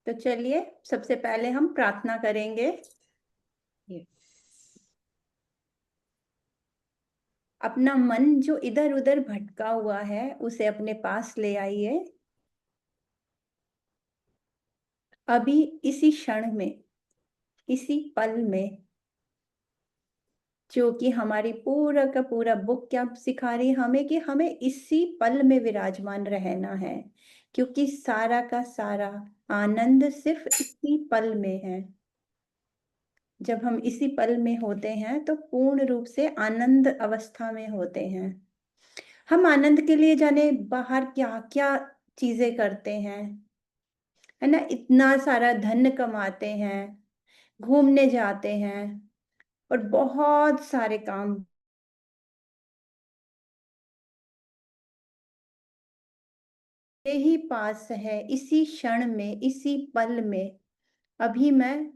तो चलिए सबसे पहले हम प्रार्थना करेंगे। अपना मन जो इधर उधर भटका हुआ है उसे अपने पास ले आइए। अभी इसी क्षण में, इसी पल में, जो कि हमारी पूरा का पूरा बुक क्या सिखा रही है हमें कि हमें इसी पल में विराजमान रहना है, क्योंकि सारा का सारा आनंद सिर्फ इसी पल में है। जब हम इसी पल में होते हैं तो पूर्ण रूप से आनंद अवस्था में होते हैं। हम आनंद के लिए जाने बाहर क्या क्या चीजें करते हैं, है ना। इतना सारा धन कमाते हैं, घूमने जाते हैं और बहुत सारे काम ही पास है। इसी क्षण में, इसी पल में, अभी मैं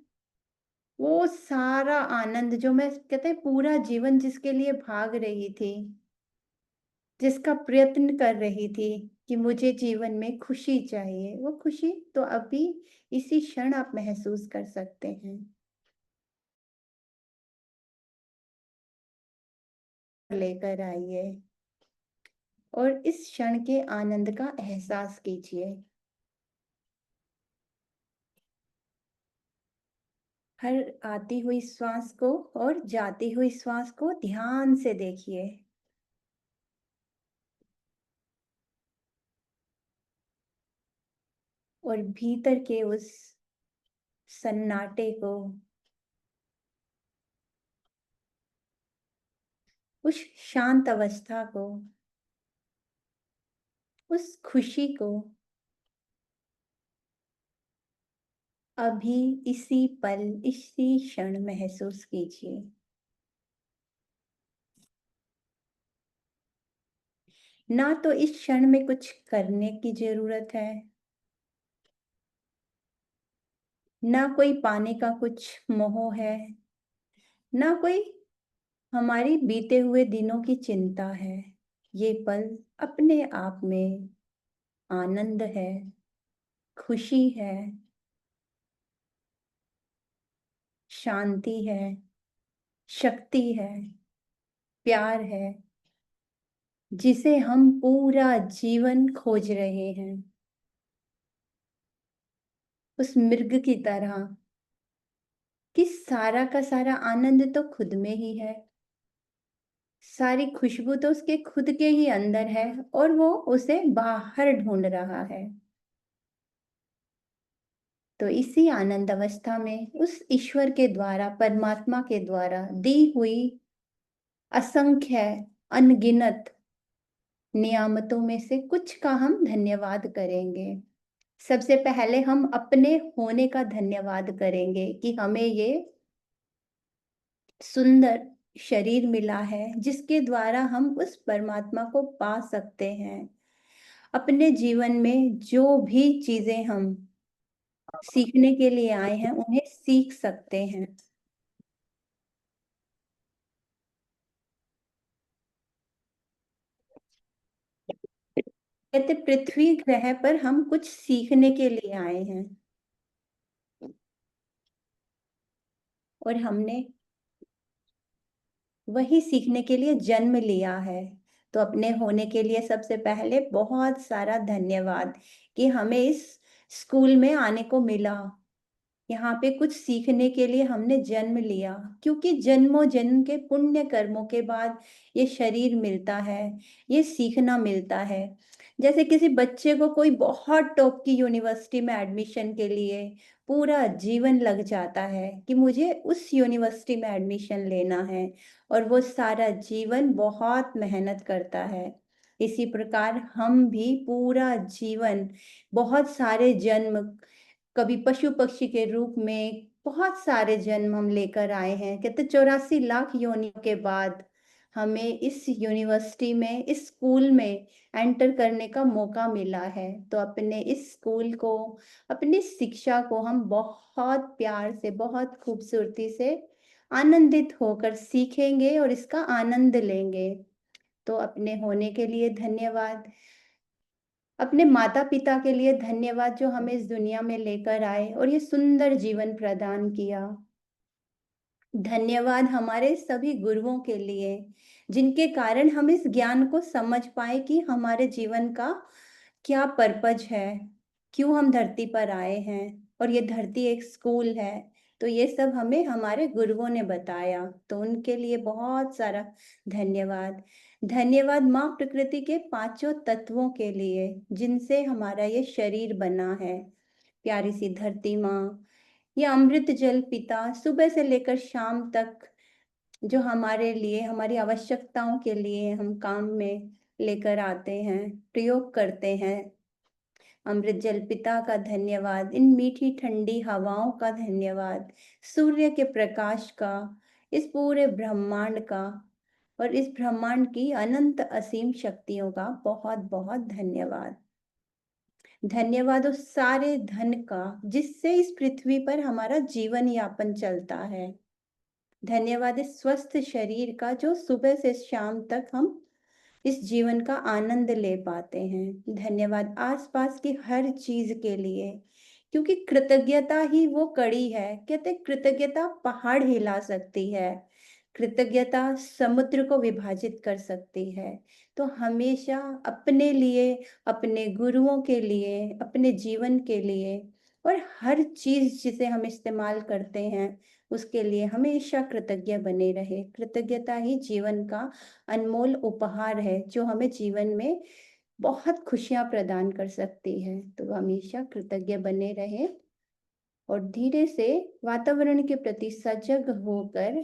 वो सारा आनंद जो मैं कहते हैं पूरा जीवन जिसके लिए भाग रही थी, जिसका प्रयत्न कर रही थी कि मुझे जीवन में खुशी चाहिए, वो खुशी तो अभी इसी क्षण आप महसूस कर सकते हैं। लेकर आइए और इस क्षण के आनंद का एहसास कीजिए। हर आती हुई श्वास को और जाती हुई श्वास को ध्यान से देखिए। और भीतर के उस सन्नाटे को, उस शांत अवस्था को, उस खुशी को अभी इसी पल, इसी क्षण महसूस कीजिए। ना तो इस क्षण में कुछ करने की जरूरत है, ना कोई पाने का कुछ मोह है, ना कोई हमारी बीते हुए दिनों की चिंता है। ये पल अपने आप में आनंद है, खुशी है, शांति है, शक्ति है, प्यार है, जिसे हम पूरा जीवन खोज रहे हैं। उस मृग की तरह कि सारा का सारा आनंद तो खुद में ही है, सारी खुशबू तो उसके खुद के ही अंदर है और वो उसे बाहर ढूंढ रहा है। तो इसी आनंद अवस्था में उस ईश्वर के द्वारा, परमात्मा के द्वारा दी हुई असंख्य, अनगिनत नियामतों में से कुछ का हम धन्यवाद करेंगे। सबसे पहले हम अपने होने का धन्यवाद करेंगे कि हमें ये सुंदर शरीर मिला है जिसके द्वारा हम उस परमात्मा को पा सकते हैं। अपने जीवन में जो भी चीजें हम सीखने के लिए आए हैं उन्हें सीख सकते हैं। कहते पृथ्वी ग्रह पर हम कुछ सीखने के लिए आए हैं और हमने वही सीखने के लिए जन्म लिया है। तो अपने होने के लिए सबसे पहले बहुत सारा धन्यवाद कि हमें इस स्कूल में आने को मिला, यहाँ पे कुछ सीखने के लिए हमने जन्म लिया, क्योंकि जन्मों जन्म के पुण्य कर्मों के बाद ये शरीर मिलता है, ये सीखना मिलता है। जैसे किसी बच्चे को कोई बहुत टॉप की यूनिवर्सिटी में एडमिशन के लिए पूरा जीवन लग जाता है कि मुझे उस यूनिवर्सिटी में एडमिशन लेना है और वो सारा जीवन बहुत मेहनत करता है। इसी प्रकार हम भी पूरा जीवन, बहुत सारे जन्म, कभी पशु पक्षी के रूप में बहुत सारे जन्म हम लेकर आए हैं। कहते 84 लाख योनियों के बाद हमें इस यूनिवर्सिटी में, इस स्कूल में एंटर करने का मौका मिला है। तो अपने इस स्कूल को, अपनी शिक्षा को हम बहुत प्यार से, बहुत खूबसूरती से आनंदित होकर सीखेंगे और इसका आनंद लेंगे। तो अपने होने के लिए धन्यवाद। अपने माता पिता के लिए धन्यवाद जो हमें इस दुनिया में लेकर आए और ये सुंदर जीवन प्रदान किया। धन्यवाद हमारे सभी गुरुओं के लिए जिनके कारण हम इस ज्ञान को समझ पाए कि हमारे जीवन का क्या पर्पज है, क्यों हम धरती पर आए हैं और ये धरती एक स्कूल है। तो ये सब हमें हमारे गुरुओं ने बताया, तो उनके लिए बहुत सारा धन्यवाद। धन्यवाद माँ प्रकृति के पांचों तत्वों के लिए जिनसे हमारा ये शरीर बना है। प्यारी सी धरती माँ, ये अमृत जल पिता सुबह से लेकर शाम तक जो हमारे लिए हमारी आवश्यकताओं के लिए हम काम में लेकर आते हैं, प्रयोग करते हैं। अमृत जल पिता का धन्यवाद, इन मीठी ठंडी हवाओं का धन्यवाद, सूर्य के प्रकाश का, इस पूरे ब्रह्मांड का और इस ब्रह्मांड की अनंत असीम शक्तियों का बहुत बहुत धन्यवाद। धन्यवाद उस सारे धन का जिससे इस पृथ्वी पर हमारा जीवन यापन चलता है। धन्यवाद इस स्वस्थ शरीर का जो सुबह से शाम तक हम इस जीवन का आनंद ले पाते हैं। धन्यवाद आसपास की हर चीज के लिए, क्योंकि कृतज्ञता ही वो कड़ी है। कहते कृतज्ञता पहाड़ हिला सकती है, कृतज्ञता समुद्र को विभाजित कर सकती है। तो हमेशा अपने लिए, अपने गुरुओं के लिए, अपने जीवन के लिए और हर चीज जिसे हम इस्तेमाल करते हैं उसके लिए हमेशा कृतज्ञ बने रहे। कृतज्ञता ही जीवन का अनमोल उपहार है जो हमें जीवन में बहुत खुशियां प्रदान कर सकती है। तो हमेशा कृतज्ञ बने रहे और धीरे से वातावरण के प्रति सजग होकर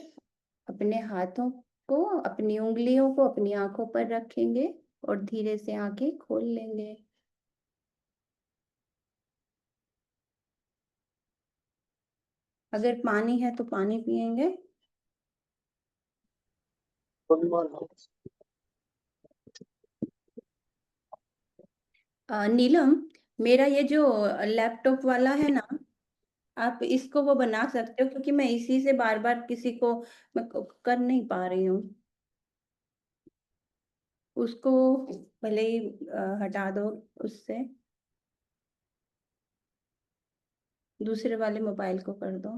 अपने हाथों को, अपनी उंगलियों को अपनी आंखों पर रखेंगे और धीरे से आंखें खोल लेंगे। अगर पानी है तो पानी पिएंगे। नीलम, मेरा ये जो लैपटॉप वाला है ना, आप इसको वो बना सकते हो क्योंकि मैं इसी से बार बार किसी को मैं कर नहीं पा रही हूँ। उसको भले ही हटा दो उससे, दूसरे वाले मोबाइल को कर दो।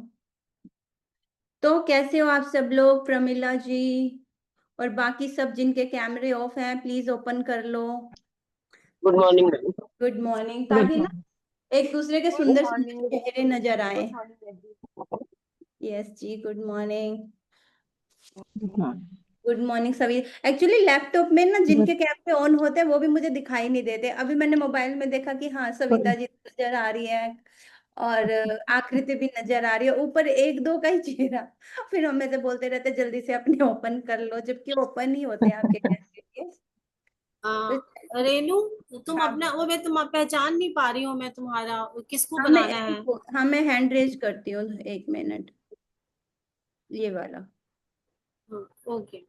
तो कैसे हो आप सब लोग? प्रमिला जी और बाकी सब जिनके कैमरे ऑफ हैं प्लीज ओपन कर लो। Good morning ma'am. Good morning, good ताकि ना मॉर्निंग। एक दूसरे के गुड सुंदर मॉर्निंग। सुंदर चेहरे नजर आए। Good morning. यस जी, good morning. Good morning. Good morning सभी। एक्चुअली लैपटॉप में ना गुड जिनके कैमरे ऑन होते हैं वो भी मुझे दिखाई नहीं देते। अभी मैंने मोबाइल में देखा कि हाँ सविता जी नजर आ रही है और आकृति भी नजर आ रही है, ऊपर एक दो का ही चेहरा। फिर हम में से बोलते रहते जल्दी से अपने ओपन कर लो, जबकि ओपन ही होते हैं आपके कैमरे। हाँ, तो रेनू, तुम हाँ अपना वो, मैं तुम पहचान नहीं पा रही हूँ, मैं तुम्हारा किसको हाँ बनाना है? मैं हैंड रेज करती हूँ, 1 मिनट। ये वाला। ओके।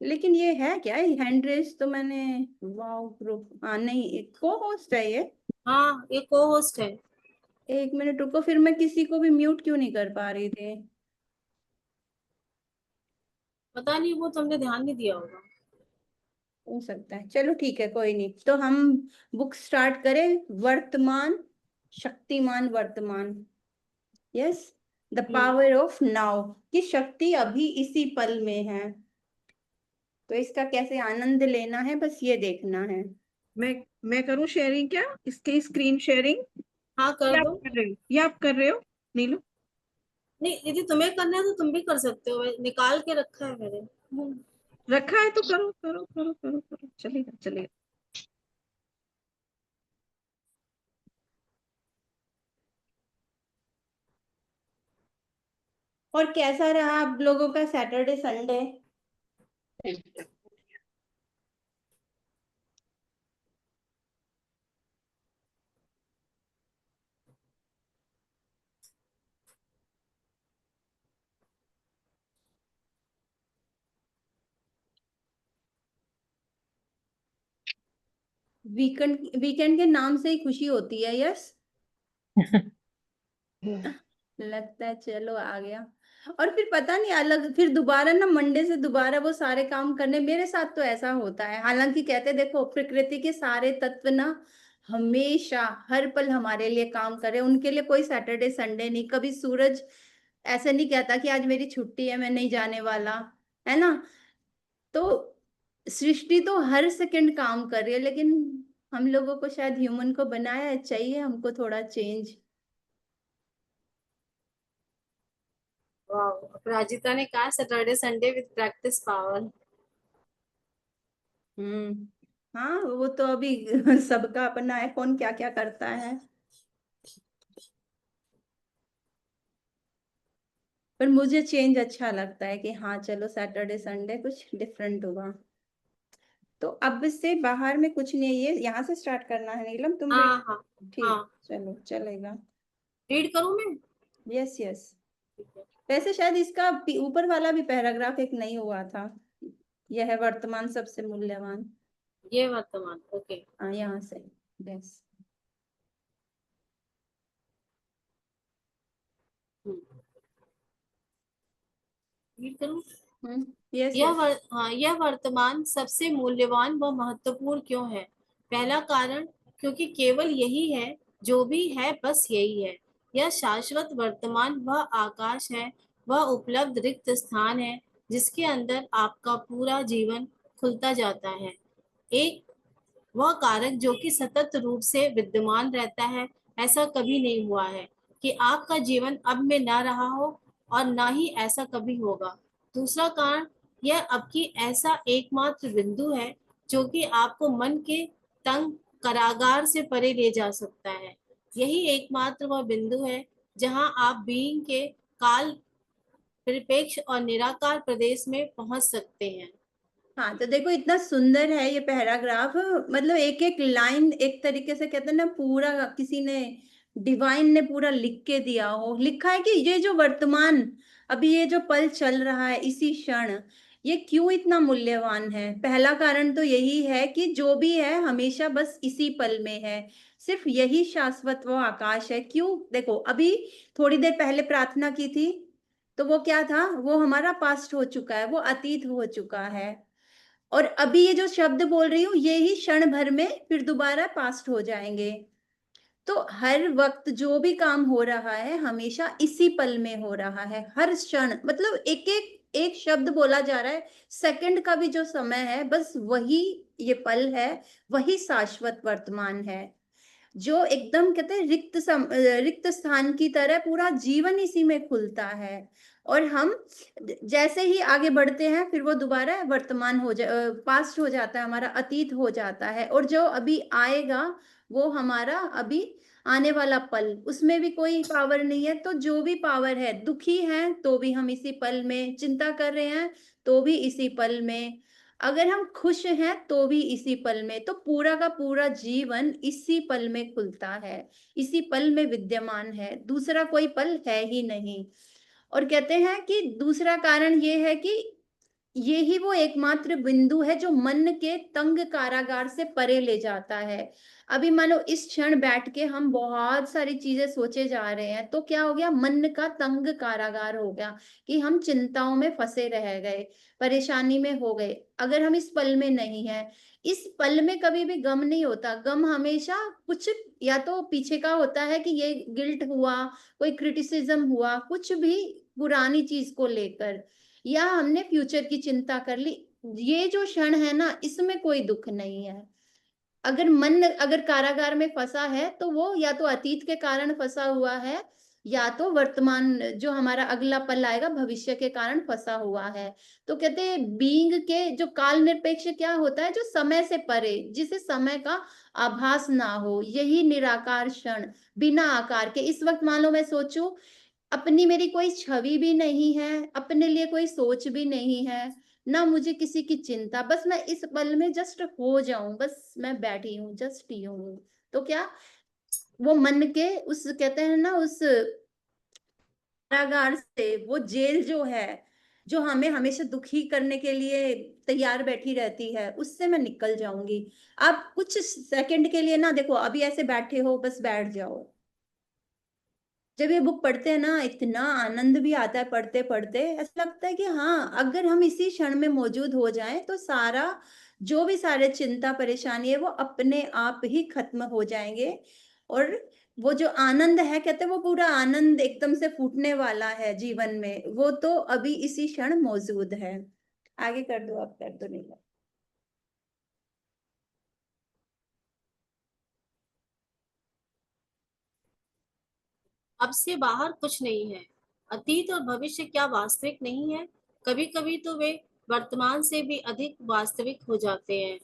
लेकिन ये है क्या हैंड रेज? तो मैंने वाओ ग्रुप, हाँ नहीं, को होस्ट है ये। हाँ, ये को होस्ट है। 1 मिनट रुको, फिर मैं किसी को भी म्यूट क्यों नहीं कर पा रही थी? पता नहीं, वो तुमने ध्यान नहीं दिया होगा। हो सकता है, चलो ठीक है, कोई नहीं। तो हम बुक स्टार्ट करें। वर्तमान, शक्तिमान वर्तमान। Yes, the hmm. Power of now, की शक्ति अभी इसी पल में है। तो इसका कैसे आनंद लेना है बस ये देखना है। मैं मैं करूं शेयरिंग क्या? इसके स्क्रीन शेयरिंग हाँ, कर या आप दो। कर रहे हो, या आप कर रहे हो नीलू? नहीं, यदि तुम्हें करना है तो तुम भी कर सकते हो, निकाल के रखा है मैंने। रखा है तो करो करो करो करो करो, चलेगा चलेगा। और कैसा रहा आप लोगों का सैटरडे संडे? वीकेंड, वीकेंड के नाम से ही खुशी होती है। यस, लगता है चलो आ गया। और फिर पता नहीं अलग, फिर दोबारा ना मंडे से दोबारा वो सारे काम करने। मेरे साथ तो ऐसा होता है, हालांकि कहते देखो प्रकृति के सारे तत्व ना हमेशा हर पल हमारे लिए काम करे, उनके लिए कोई सैटरडे संडे नहीं। कभी सूरज ऐसे नहीं कहता कि आज मेरी छुट्टी है मैं नहीं जाने वाला, है ना। तो सृष्टि तो हर सेकंड काम कर रही है, लेकिन हम लोगों को शायद ह्यूमन को बनाया है, चाहिए हमको थोड़ा चेंज। वाह, अपराजिता ने कहा Saturday Sunday with practice power. हाँ वो तो अभी सबका अपना है, कौन क्या क्या करता है। पर मुझे चेंज अच्छा लगता है कि हाँ चलो सैटरडे संडे कुछ डिफरेंट होगा। तो अब से बाहर में कुछ नहीं है, ये यहाँ से स्टार्ट करना है नीलम, तुम हाँ रेडी? हाँ ठीक, हाँ। चलो चलेगा। रीड करूं मैं? Yes yes. ठीक है। वैसे शायद इसका ऊपर वाला भी पैराग्राफ एक नहीं हुआ था, यह है वर्तमान सबसे मूल्यवान। ये वर्तमान, ओके। हाँ यहाँ से। यस। रीड करूं? Yes yes. हाँ, यह वर्तमान सबसे मूल्यवान व महत्वपूर्ण क्यों है? पहला कारण, क्योंकि केवल यही है, जो भी है बस यही है। यह शाश्वत वर्तमान वह आकाश है, वह उपलब्ध रिक्त स्थान है, जिसके अंदर आपका पूरा जीवन खुलता जाता है। एक वह कारक जो कि सतत रूप से विद्यमान रहता है, ऐसा कभी नहीं हुआ है कि आपका जीवन अब में ना रहा हो, और ना ही ऐसा कभी होगा। दूसरा कारण, यह अब की ऐसा एकमात्र बिंदु है जो कि आपको मन के तंग कारागार से परे ले जा सकता है। यही एकमात्र वह बिंदु है जहां आप बीइंग के काल परिपेक्ष और निराकार प्रदेश में पहुंच सकते हैं। हाँ तो देखो इतना सुंदर है ये पैराग्राफ, मतलब एक एक लाइन एक तरीके से कहते हैं ना, पूरा किसी ने डिवाइन ने पूरा लिख के दिया हो। लिखा है कि ये जो वर्तमान अभी ये जो पल चल रहा है इसी क्षण, ये क्यों इतना मूल्यवान है। पहला कारण तो यही है कि जो भी है हमेशा बस इसी पल में है, सिर्फ यही शाश्वत वो आकाश है। क्यों, देखो अभी थोड़ी देर पहले प्रार्थना की थी, तो वो क्या था, वो हमारा पास्ट हो चुका है, वो अतीत हो चुका है। और अभी ये जो शब्द बोल रही हूँ ये ही क्षण भर में फिर दोबारा पास्ट हो जाएंगे। तो हर वक्त जो भी काम हो रहा है हमेशा इसी पल में हो रहा है, हर क्षण, मतलब एक एक एक शब्द बोला जा रहा है। सेकंड का भी जो समय है बस वही ये पल है, वही शाश्वत वर्तमान है, जो एकदम कहते हैं रिक्त स्थान की तरह पूरा जीवन इसी में खुलता है। और हम जैसे ही आगे बढ़ते हैं फिर वो दोबारा वर्तमान हो जा पास्ट हो जाता है, हमारा अतीत हो जाता है। और जो अभी आएगा वो हमारा अभी आने वाला पल, उसमें भी कोई पावर नहीं है। तो जो भी पावर है, दुखी हैं तो भी हम इसी पल में, चिंता कर रहे हैं तो भी इसी पल में, अगर हम खुश हैं तो भी इसी पल में। तो पूरा का पूरा जीवन इसी पल में खुलता है, इसी पल में विद्यमान है, दूसरा कोई पल है ही नहीं। और कहते हैं कि दूसरा कारण ये है कि ये ही वो एकमात्र बिंदु है जो मन के तंग कारागार से परे ले जाता है। अभी मानो इस क्षण बैठ के हम बहुत सारी चीजें सोचे जा रहे हैं, तो क्या हो गया, मन का तंग कारागार हो गया कि हम चिंताओं में फंसे रह गए, परेशानी में हो गए। अगर हम इस पल में नहीं है, इस पल में कभी भी गम नहीं होता। गम हमेशा कुछ या तो पीछे का होता है कि ये गिल्ट हुआ, कोई क्रिटिसिज्म हुआ, कुछ भी पुरानी चीज को लेकर, या हमने फ्यूचर की चिंता कर ली। ये जो क्षण है ना इसमें कोई दुख नहीं है। अगर मन अगर कारागार में फंसा है तो वो या तो अतीत के कारण फंसा हुआ है, या तो वर्तमान जो हमारा अगला पल आएगा भविष्य के कारण फंसा हुआ है। तो कहते हैं बीइंग के जो काल निरपेक्ष क्या होता है, जो समय से परे, जिसे समय का आभास ना हो, यही निराकार क्षण बिना आकार के। इस वक्त मान लो मैं सोचूं, अपनी मेरी कोई छवि भी नहीं है, अपने लिए कोई सोच भी नहीं है, ना मुझे किसी की चिंता, बस मैं इस पल में जस्ट हो जाऊं, बस मैं बैठी हूँ, जस्ट ही हूँ। तो क्या वो मन के उस कहते हैं ना उस कारागार से, वो जेल जो है, जो हमें हमेशा दुखी करने के लिए तैयार बैठी रहती है, उससे मैं निकल जाऊंगी। आप कुछ सेकंड के लिए ना देखो, अभी ऐसे बैठे हो बस बैठ जाओ, जब ये बुक पढ़ते हैं ना, इतना आनंद भी आता है पढ़ते पढ़ते। ऐसा लगता है कि हाँ, अगर हम इसी क्षण में मौजूद हो जाएं तो सारा, जो भी सारे चिंता परेशानी है वो अपने आप ही खत्म हो जाएंगे। और वो जो आनंद है, कहते हैं वो पूरा आनंद एकदम से फूटने वाला है जीवन में, वो तो अभी इसी क्षण मौजूद है। आगे कर दो, आप कर दो नीला। अब से बाहर कुछ नहीं है। अतीत और भविष्य क्या वास्तविक नहीं है? कभी कभी तो वे वर्तमान से भी अधिक वास्तविक हो जाते हैं।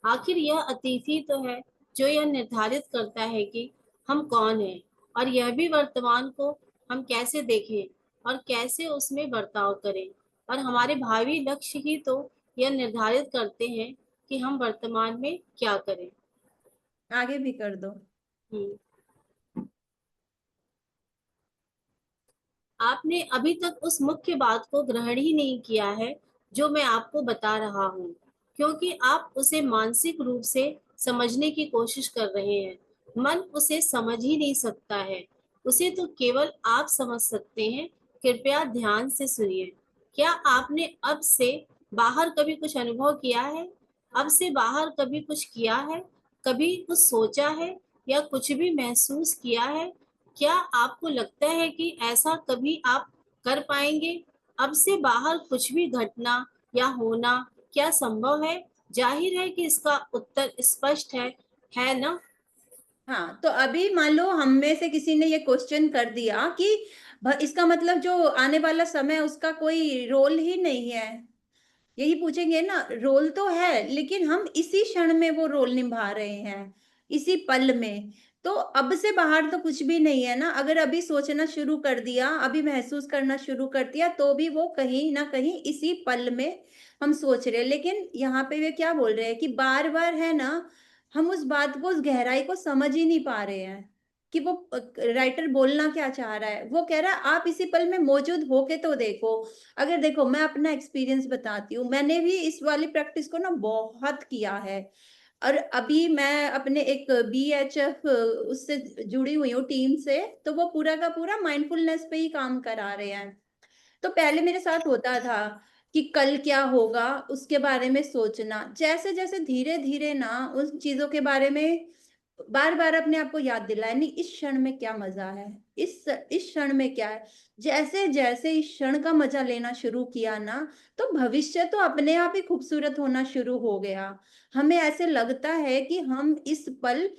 आखिर यह अतीत ही तो है जो यह निर्धारित करता है कि हम कौन हैं, और यह भी वर्तमान को हम कैसे देखें और कैसे उसमें बर्ताव करें। और हमारे भावी लक्ष्य ही तो यह निर्धारित करते हैं कि हम वर्तमान में क्या करें। आगे भी कर दो। हम्म। आपने अभी तक उस मुख्य बात को ग्रहण ही नहीं किया है जो मैं आपको बता रहा हूँ, क्योंकि आप उसे मानसिक रूप से समझने की कोशिश कर रहे हैं। मन उसे समझ ही नहीं सकता है, उसे तो केवल आप समझ सकते हैं। कृपया ध्यान से सुनिए। क्या आपने अब से बाहर कभी कुछ अनुभव किया है? अब से बाहर कभी कुछ किया है? कभी कुछ सोचा है या कुछ भी महसूस किया है? क्या आपको लगता है कि ऐसा कभी आप कर पाएंगे? अब से बाहर कुछ भी घटना या होना क्या संभव है? जाहिर है कि इसका उत्तर स्पष्ट है ना? हाँ, तो अभी मान लो हम में से किसी ने ये क्वेश्चन कर दिया कि इसका मतलब जो आने वाला समय है, उसका कोई रोल ही नहीं है। यही पूछेंगे ना, रोल तो है लेकिन हम इसी क्षण में वो रोल निभा रहे हैं, इसी पल में। तो अब से बाहर तो कुछ भी नहीं है ना। अगर अभी सोचना शुरू कर दिया, अभी महसूस करना शुरू कर दिया, तो भी वो कहीं ना कहीं इसी पल में हम सोच रहे हैं। लेकिन यहाँ पे वे क्या बोल रहे हैं कि बार बार है ना, हम उस बात को, उस गहराई को समझ ही नहीं पा रहे हैं कि वो राइटर बोलना क्या चाह रहा है। वो कह रहा है आप इसी पल में मौजूद होके तो देखो। अगर देखो, मैं अपना एक्सपीरियंस बताती हूँ, मैंने भी इस वाली प्रैक्टिस को ना बहुत किया है। और अभी मैं अपने एक BHF उससे जुड़ी हुई हूँ टीम से, तो वो पूरा का पूरा माइंडफुलनेस पे ही काम करा रहे हैं। तो पहले मेरे साथ होता था कि कल क्या होगा उसके बारे में सोचना, जैसे जैसे धीरे धीरे ना उन चीजों के बारे में बार बार अपने आप को याद दिलाया, नहीं इस क्षण में क्या मजा है, इस क्षण में क्या है। जैसे जैसे इस क्षण का मजा लेना शुरू किया ना, तो भविष्य तो अपने आप ही खूबसूरत होना शुरू हो गया। हमें ऐसे लगता है कि हम इस पल,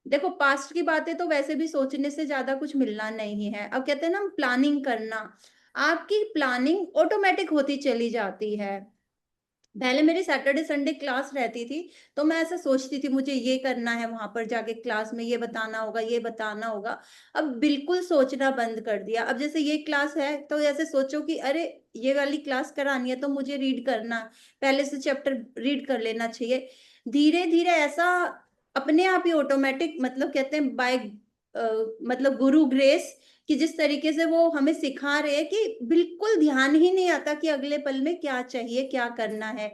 देखो पास्ट की बातें तो वैसे भी सोचने से ज्यादा कुछ मिलना नहीं है। अब कहते हैं ना, हम प्लानिंग करना, आपकी प्लानिंग ऑटोमेटिक होती चली जाती है। पहले मेरी सैटरडे संडे क्लास रहती थी, तो मैं ऐसा सोचती थी मुझे ये करना है, वहां पर जाके क्लास में ये बताना होगा, ये बताना होगा। अब बिल्कुल सोचना बंद कर दिया। अब जैसे ये क्लास है तो ऐसे सोचो कि अरे ये वाली क्लास करानी है तो मुझे रीड करना, पहले से चैप्टर रीड कर लेना चाहिए। धीरे धीरे ऐसा अपने आप ही ऑटोमेटिक, मतलब कहते हैं बाय मतलब गुरु ग्रेस, कि जिस तरीके से वो हमें सिखा रहे हैं कि बिल्कुल ध्यान ही नहीं आता कि अगले पल में क्या चाहिए, क्या करना है।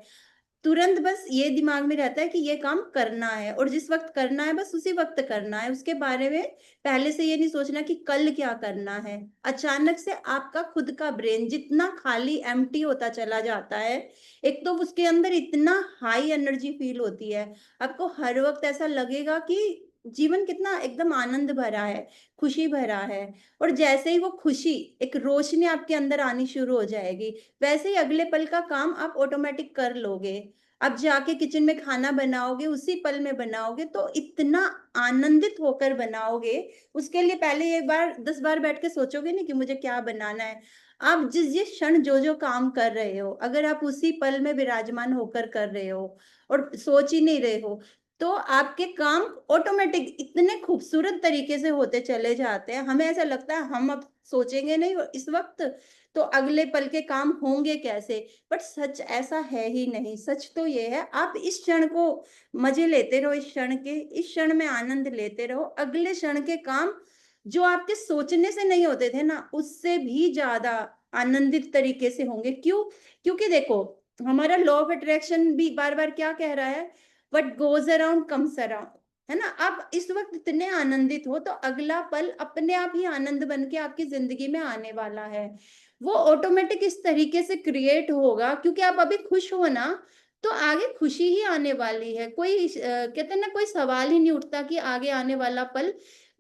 तुरंत बस ये दिमाग में रहता है कि ये काम करना है, और जिस वक्त करना है बस उसी वक्त करना है, उसके बारे में पहले से ये नहीं सोचना कि कल क्या करना है। अचानक से आपका खुद का ब्रेन जितना खाली एम्प्टी होता चला जाता है, एक तो उसके अंदर इतना हाई एनर्जी फील होती है, आपको हर वक्त ऐसा लगेगा कि जीवन कितना एकदम आनंद भरा है, खुशी भरा है। और जैसे ही वो खुशी, एक रोशनी आपके अंदर आनी शुरू हो जाएगी, वैसे ही अगले पल का काम आप ऑटोमेटिक कर लोगे। अब जाके किचन में खाना बनाओगे, उसी पल में बनाओगे तो इतना आनंदित होकर बनाओगे। उसके लिए पहले एक बार 10 बार बैठ के सोचोगे नहीं कि मुझे क्या बनाना है। आप जिस जिस क्षण जो जो काम कर रहे हो, अगर आप उसी पल में विराजमान होकर कर रहे हो और सोच ही नहीं रहे हो, तो आपके काम ऑटोमेटिक इतने खूबसूरत तरीके से होते चले जाते हैं। हमें ऐसा लगता है हम अब सोचेंगे नहीं इस वक्त, तो अगले पल के काम होंगे कैसे। बट सच ऐसा है ही नहीं। सच तो ये है, आप इस क्षण को मजे लेते रहो, इस क्षण के, इस क्षण में आनंद लेते रहो। अगले क्षण के काम जो आपके सोचने से नहीं होते थे ना, उससे भी ज्यादा आनंदित तरीके से होंगे। क्यों? क्योंकि देखो, हमारा लॉ ऑफ अट्रैक्शन भी बार बार क्या कह रहा है, what goes around comes around. है ना? आप इस वक्त इतने आनंदित हो तो अगला पल अपने आप ही आनंद बन के आपकी जिंदगी में आने वाला है। वो ऑटोमेटिक इस तरीके से क्रिएट होगा, क्योंकि आप अभी खुश हो ना, तो आगे खुशी ही आने वाली है। कोई कहते हैं ना, कोई सवाल ही नहीं उठता कि आगे आने वाला पल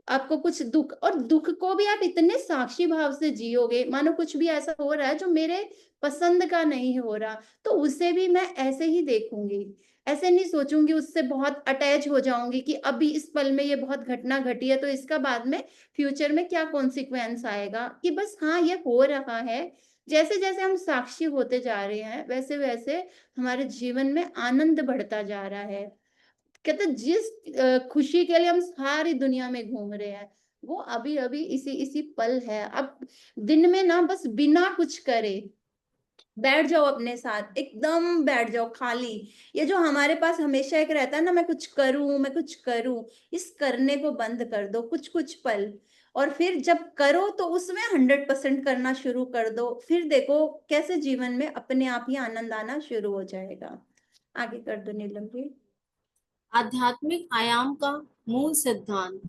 आपको कुछ दुःख, और दुःख को भी आप इतने साक्षी भाव से जियोगे, मानो कुछ भी ऐसा हो रहा है जो मेरे पसंद का नहीं हो रहा, तो उसे भी मैं ऐसे ही देखूँगी। ऐसे नहीं सोचूँगी, उससे बहुत अटैच हो जाऊँगी कि अभी इस पल में ये बहुत घटना घटी है, तो इसका बाद में फ्यूचर में क्या कॉन्सिक्वेंस आएगा, कि बस हाँ, ये हो रहा है। जैसे-जैसे हम साक्षी होते जा रहे हैं, वैसे-वैसे हमारे जीवन में आनंद बढ़ता जा रहा है। कहते हैं जिस खुशी के लिए हम सारी दुनिया में घूम रहे हैं, वो अभी-अभी इसी पल है। अब दिन में ना बस बिना कुछ करे बैठ जाओ अपने साथ, एकदम बैठ जाओ खाली। ये जो हमारे पास हमेशा एक रहता है ना, मैं कुछ करूँ, इस करने को बंद कर दो कुछ-कुछ पल, और फिर जब करो तो उसमें 100% करना शुरू कर दो। फिर देखो कैसे जीवन में अपने आप ही आनंद आना शुरू हो जाएगा। आगे कर दो नीलम जी। आध्यात्मिक आयाम का मूल सिद्धांत।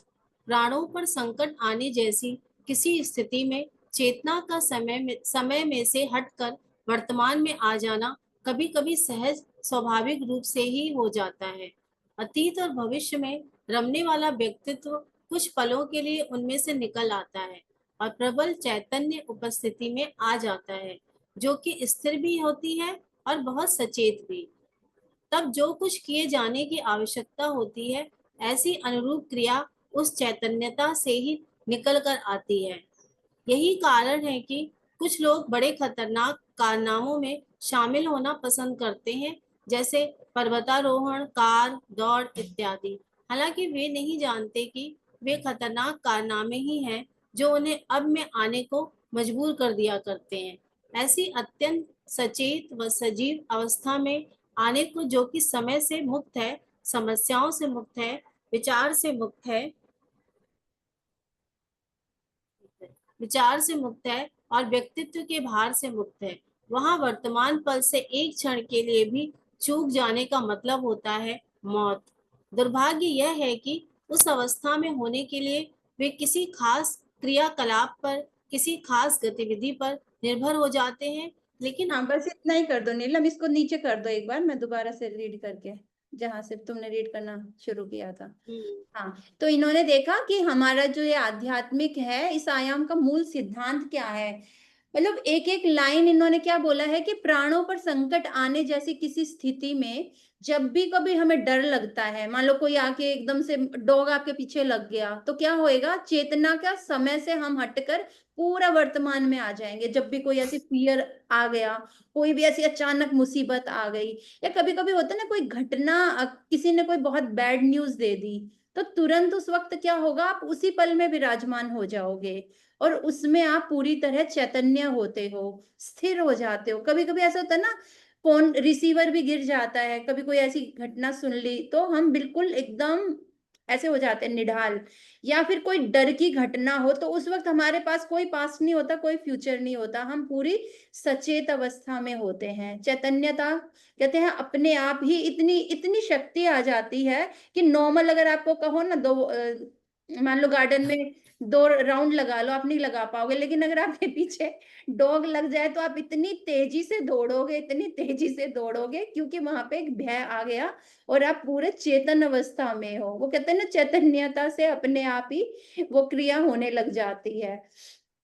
प्राणों पर संकट आने जैसी किसी स्थिति में चेतना का समय में से हटकर वर्तमान में आ जाना कभी-कभी सहज स्वाभाविक रूप से ही हो जाता है। अतीत और भविष्य में रमने वाला व्यक्तित्व कुछ पलों के लिए उनमें से निकल आता है और प्रबल चैतन्य उपस्थिति में आ जाता है, जो कि स्थिर भी होती है और बहुत सचेत भी। तब जो कुछ किए जाने की आवश्यकता होती है, ऐसी अनुरूप क्रिया उस चैतन्यता से ही निकल कर आती है। यही कारण है कि कुछ लोग बड़े खतरनाक कारनामों में शामिल होना पसंद करते हैं, जैसे पर्वतारोहण, कार दौड़ इत्यादि। हालांकि वे नहीं जानते कि वे खतरनाक कारनामे ही हैं जो उन्हें अब में आने को मजबूर कर दिया करते हैं। ऐसी अत्यंत सचेत व सजीव अवस्था में आने को, जो कि समय से मुक्त है, समस्याओं से मुक्त है, विचार से मुक्त है, विचार से मुक्त है और व्यक्तित्व के भार से मुक्त है, वहां वर्तमान पल से एक क्षण के लिए भी चूक जाने का मतलब होता है मौत। दुर्भाग्य यह है कि उस अवस्था में होने के लिए वे किसी खास क्रियाकलाप पर, किसी खास गतिविधि पर निर्भर हो जाते हैं, लेकिन हाँ, बस इतना ही कर दो नीलम, इसको नीचे कर दो एक बार, मैं दोबारा से रीड करके, जहाँ से तुमने रीड करना शुरू किया था। हाँ, तो इन्होंने देखा कि हमारा जो ये आध्यात्मिक है, इस आयाम का मूल सिद्धांत क्या है। मतलब एक-एक लाइन इन्होंने क्या बोला है कि प्राणों पर संकट आने जैसी किसी स्थिति में जब भी कभी हमें डर लगता है, मान लो कोई आके एकदम से डॉग आपके पीछे लग गया, तो क्या होएगा, चेतना का समय से हम हटकर पूरा वर्तमान में आ जाएँगे। जब भी कोई ऐसी फ़ियर आ गया, कोई भी ऐसी अचानक मुसीबत आ गई, या कभी-कभी होता है ना कोई घटना, किसी ने कोई बहुत बैड न्यूज़ दे दी, तो तुरंत उस वक़्त क्या होगा, आप उसी पल में विराजमान हो जाओगे और उसमें आप पूरी तरह चैतन्य होते हो, स्थिर हो जाते हो। कभी-कभी ऐसा होता है ना, फ़ोन रिसीवर भी गिर जाता है, कभी कोई ऐसी घटना सुन ली, तो हम बिल्कुल एकदम ऐसे हो जाते हैं निढाल, या फिर कोई डर की घटना हो, तो उस वक़्त हमारे पास कोई पास्ट नहीं होता, कोई फ्यूचर नहीं होता, हम पूरी सचेत अवस्था में होते हैं। चैतन्यता कहते हैं अपने आप ही इतनी इतनी शक्ति आ जाती है कि नॉर्मल अगर आपको कहो ना, मान लो गार्डन में 2 राउंड लगा लो, आप नहीं लगा पाओगे, लेकिन अगर आपके पीछे डॉग लग जाए तो आप इतनी तेज़ी से दौड़ोगे, इतनी तेज़ी से दौड़ोगे, क्योंकि वहाँ पे एक भय आ गया और आप पूरे चेतन अवस्था में हो। वो कहते हैं ना, चैतन्यता से अपने आप ही वो क्रिया होने लग जाती है।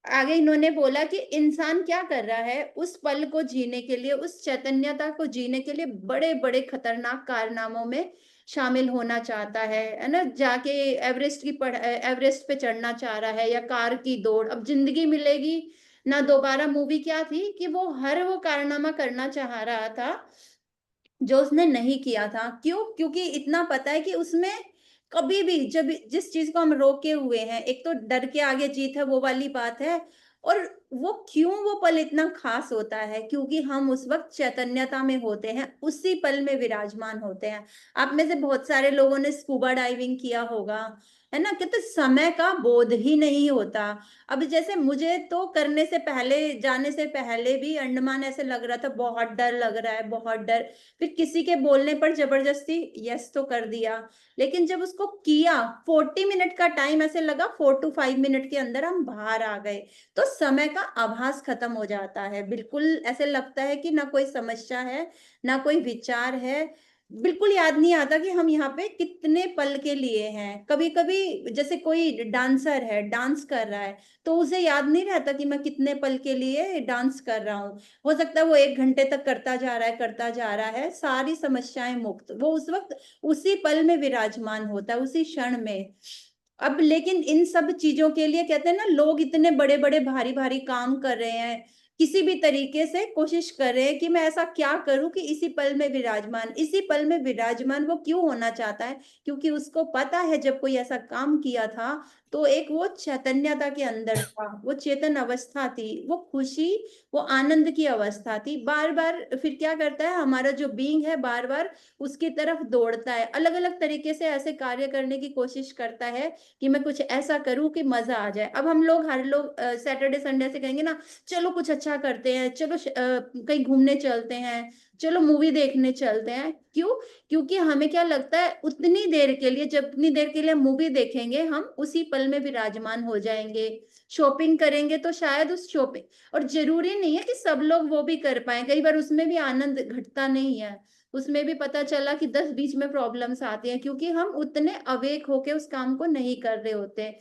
आगे इन्होंने बोला कि इंसान क्या कर रहा है, उस पल को जीने के लिए, उस चैतन्यता को जीने के लिए बड़े-बड़े खतरनाक कारनामों में शामिल होना चाहता है ना? जाके एवरेस्ट पे चढ़ना चाह रहा है, या कार की दौड़, अब ज़िंदगी मिलेगी ना दोबारा। मूवी क्या थी कि वो हर वो कारनामा करना चाह रहा था, जो उसने नहीं किया था। क्यों? क्योंकि इतना पता है कि उसमें कभी भी जब जिस चीज़ को हम रोके हुए हैं, एक तो डर के आगे जीत है, वो वाली बात है, और वो क्यों वो पल इतना खास होता है? क्योंकि हम उस वक़्त चैतन्यता में होते हैं, उसी पल में विराजमान होते हैं। आप में से बहुत सारे लोगों ने स्कूबा डाइविंग किया होगा, है ना? कहते समय का बोध ही नहीं होता। अब जैसे मुझे तो करने से पहले, जाने से पहले भी अंडमान ऐसे लग रहा था, बहुत डर लग रहा है, बहुत डर। फिर किसी के बोलने पर ज़बरदस्ती यस तो कर दिया। लेकिन जब उसको किया, 40 मिनट का टाइम ऐसे लगा, 4 टू 5 मिनट के अंदर हम बाहर आ गए। तो समय का आभास खत्म हो जाता है। बिल्कुल ऐसे लगता है कि ना कोई समस्या है, ना कोई विचार है। बिल्कुल याद नहीं आता कि हम यहाँ पे कितने पल के लिए हैं। कभी-कभी जैसे कोई डांसर है, डांस कर रहा है, तो उसे याद नहीं रहता कि मैं कितने पल के लिए डांस कर रहा हूँ। हो सकता है वो 1 घंटे तक करता जा रहा है, करता जा रहा है, सारी समस्याएँ मुक्त। वो उस वक़्त उसी पल में विराजमान होता है, उसी क्षण में। अब लेकिन इन सब चीज़ों के लिए कहते हैं ना, लोग इतने बड़े-बड़े, भारी-भारी काम कर रहे हैं, किसी भी तरीके से कोशिश कर रहे हैं कि मैं ऐसा क्या करूँ कि इसी पल में विराजमान वो क्यों होना चाहता है? क्योंकि उसको पता है जब कोई ऐसा काम किया था, तो एक वो चैतन्यता के अंदर था, वो चेतन अवस्था थी, वो खुशी, वो आनंद की अवस्था थी। बार-बार फिर क्या करता है, हमारा जो बीइंग है बार-बार उसकी तरफ दौड़ता है, अलग-अलग तरीके से ऐसे कार्य करने की कोशिश करता है कि मैं कुछ ऐसा करूँ कि मज़ा आ जाए। अब हम लोग, हर लोग सैटरडे संडे से कहेंगे ना, चलो कुछ अच्छा करते हैं, चलो कहीं घूमने चलते हैं, चलो मूवी देखने चलते हैं। क्यों? क्योंकि हमें क्या लगता है, उतनी देर के लिए, जितनी देर के लिए मूवी देखेंगे, हम उसी पल में विराजमान हो जाएँगे। शॉपिंग करेंगे तो शायद उस शॉपिंग, और ज़रूरी नहीं है कि सब लोग वो भी कर पाएँ, कई बार उसमें भी आनंद घटता नहीं है। उसमें भी पता चला कि 10 बीच में प्रॉब्लम्स आती हैं, क्योंकि हम उतने अवेक होके उस काम को नहीं कर रहे होते।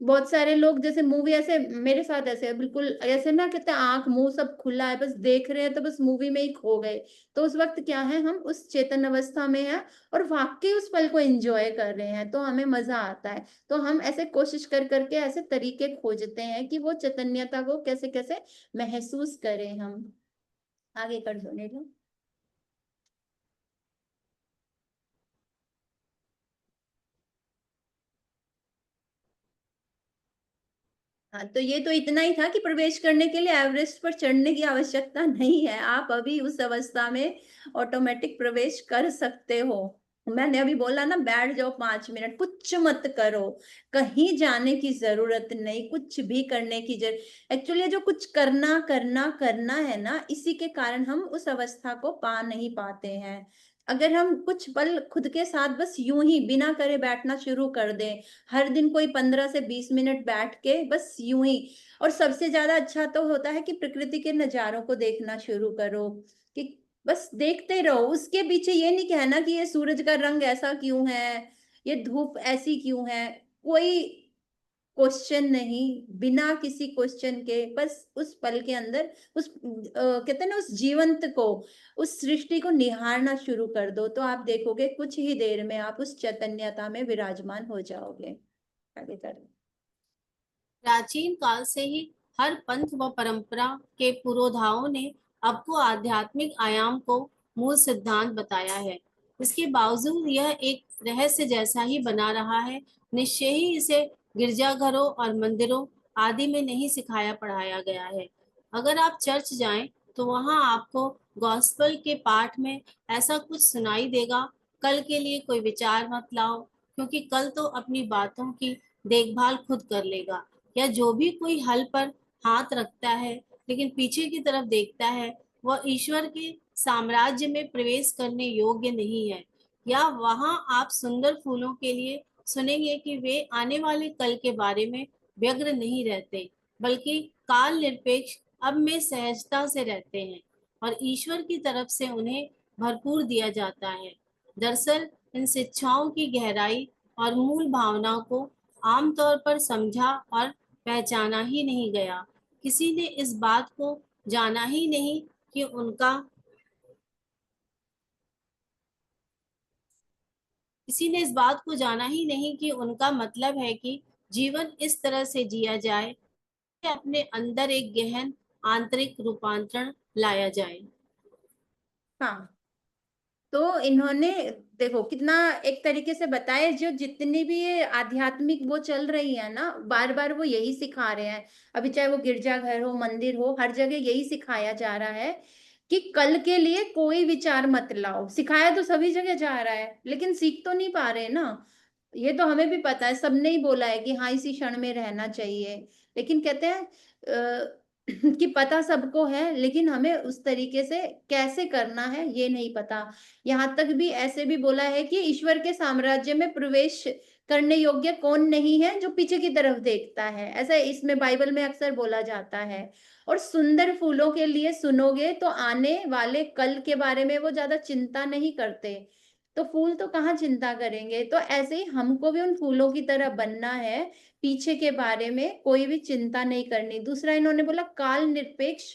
बहुत सारे लोग जैसे मूवी, ऐसे मेरे साथ ऐसे है, बिल्कुल ऐसे ना, कहते हैं आँख मुँह सब खुला है, बस देख रहे हैं, तो बस मूवी में ही खो गए। तो उस वक़्त क्या है, हम उस चेतन अवस्था में हैं और वाक़ई उस पल को एन्जॉय कर रहे हैं, तो हमें मज़ा आता है। तो हम ऐसे कोशिश कर के ऐसे तरीके खोजते हैं कि वो चैतन्यता को कैसे-कैसे महसूस करें हम। आगे कर दो नीलू। हाँ, तो ये तो इतना ही था कि प्रवेश करने के लिए एवरेस्ट पर चढ़ने की आवश्यकता नहीं है। आप अभी उस अवस्था में ऑटोमेटिक प्रवेश कर सकते हो। मैंने अभी बोला ना, बैठ जाओ 5 मिनट, कुछ मत करो। कहीं जाने की ज़रूरत नहीं, कुछ भी करने की एक्चुअली जो कुछ करना है ना, इसी के कारण हम उस अवस्था को पा नहीं पाते हैं। अगर हम कुछ पल खुद के साथ बस यूँ ही बिना करे बैठना शुरू कर दें, हर दिन कोई 15 से 20 मिनट बैठ के बस यूं ही, और सबसे ज्यादा अच्छा तो होता है कि प्रकृति के नजारों को देखना शुरू करो, कि बस देखते रहो। उसके पीछे ये नहीं कहना कि ये सूरज का रंग ऐसा क्यों है, ये धूप ऐसी क्यों है। कोई क्वेश्चन नहीं, बिना किसी क्वेश्चन के बस उस पल के अंदर उस कहते हैं ना, उस जीवंत को, उस सृष्टि को निहारना शुरू कर दो, तो आप देखोगे कुछ ही देर में आप उस चैतन्यता में विराजमान हो जाओगे। आगे करो। प्राचीन काल से ही हर पंथ व परंपरा के पुरोधाओं ने आपको आध्यात्मिक आयाम को मूल सिद्धांत बताया है। इसके बावजूद यह एक रहस्य जैसा ही बना रहा है। निश्चय ही इसे गिरजाघरों और मंदिरों आदि में नहीं सिखाया पढ़ाया गया है। अगर आप चर्च जाएं तो वहां आपको गॉस्पल के पाठ में ऐसा कुछ सुनाई देगा, कल के लिए कोई विचार मत लाओ, क्योंकि कल तो अपनी बातों की देखभाल खुद कर लेगा। या जो भी कोई हल पर हाथ रखता है लेकिन पीछे की तरफ देखता है, वह ईश्वर के साम्राज्य में प्रवेश करने योग्य नहीं है। या वहां आप सुंदर फूलों के लिए सुनेंगे कि वे आने वाले कल के बारे में व्यग्र नहीं रहते, बल्कि काल निरपेक्ष अब में सहजता से रहते हैं, और ईश्वर की तरफ से उन्हें भरपूर दिया जाता है। दरअसल इन शिक्षाओं की गहराई और मूल भावनाओं को आमतौर पर समझा और पहचाना ही नहीं गया। किसी ने इस बात को जाना ही नहीं कि उनका किसी ने इस बात को जाना ही नहीं कि उनका मतलब है कि जीवन इस तरह से जिया जाए कि अपने अंदर एक गहन आंतरिक रूपांतरण लाया जाए। हाँ, तो इन्होंने देखो कितना एक तरीके से बताए, जो जितनी भी ये आध्यात्मिक वो चल रही है ना, बार बार वो यही सिखा रहे हैं। अभी चाहे वो गिरजाघर हो, मंदिर हो, हर जगह यही सिखाया जा रहा है कि कल के लिए कोई विचार मत लाओ। सिखाया तो सभी जगह जा रहा है, लेकिन सीख तो नहीं पा रहे ना। ये तो हमें भी पता है, सबने ही बोला है कि हाँ इसी क्षण में रहना चाहिए, लेकिन कहते हैं कि पता सबको है, लेकिन हमें उस तरीके से कैसे करना है ये नहीं पता। यहाँ तक भी ऐसे भी बोला है कि ईश्वर के साम्राज्य में प्रवेश करने योग्य कौन नहीं है, जो पीछे की तरफ देखता है, ऐसा इसमें बाइबल में अक्सर बोला जाता है। और सुंदर फूलों के लिए सुनोगे तो आने वाले कल के बारे में वो ज्यादा चिंता नहीं करते, तो फूल तो कहाँ चिंता करेंगे। तो ऐसे ही हमको भी उन फूलों की तरह बनना है, पीछे के बारे में कोई भी चिंता नहीं करनी। दूसरा इन्होंने बोला काल निरपेक्ष।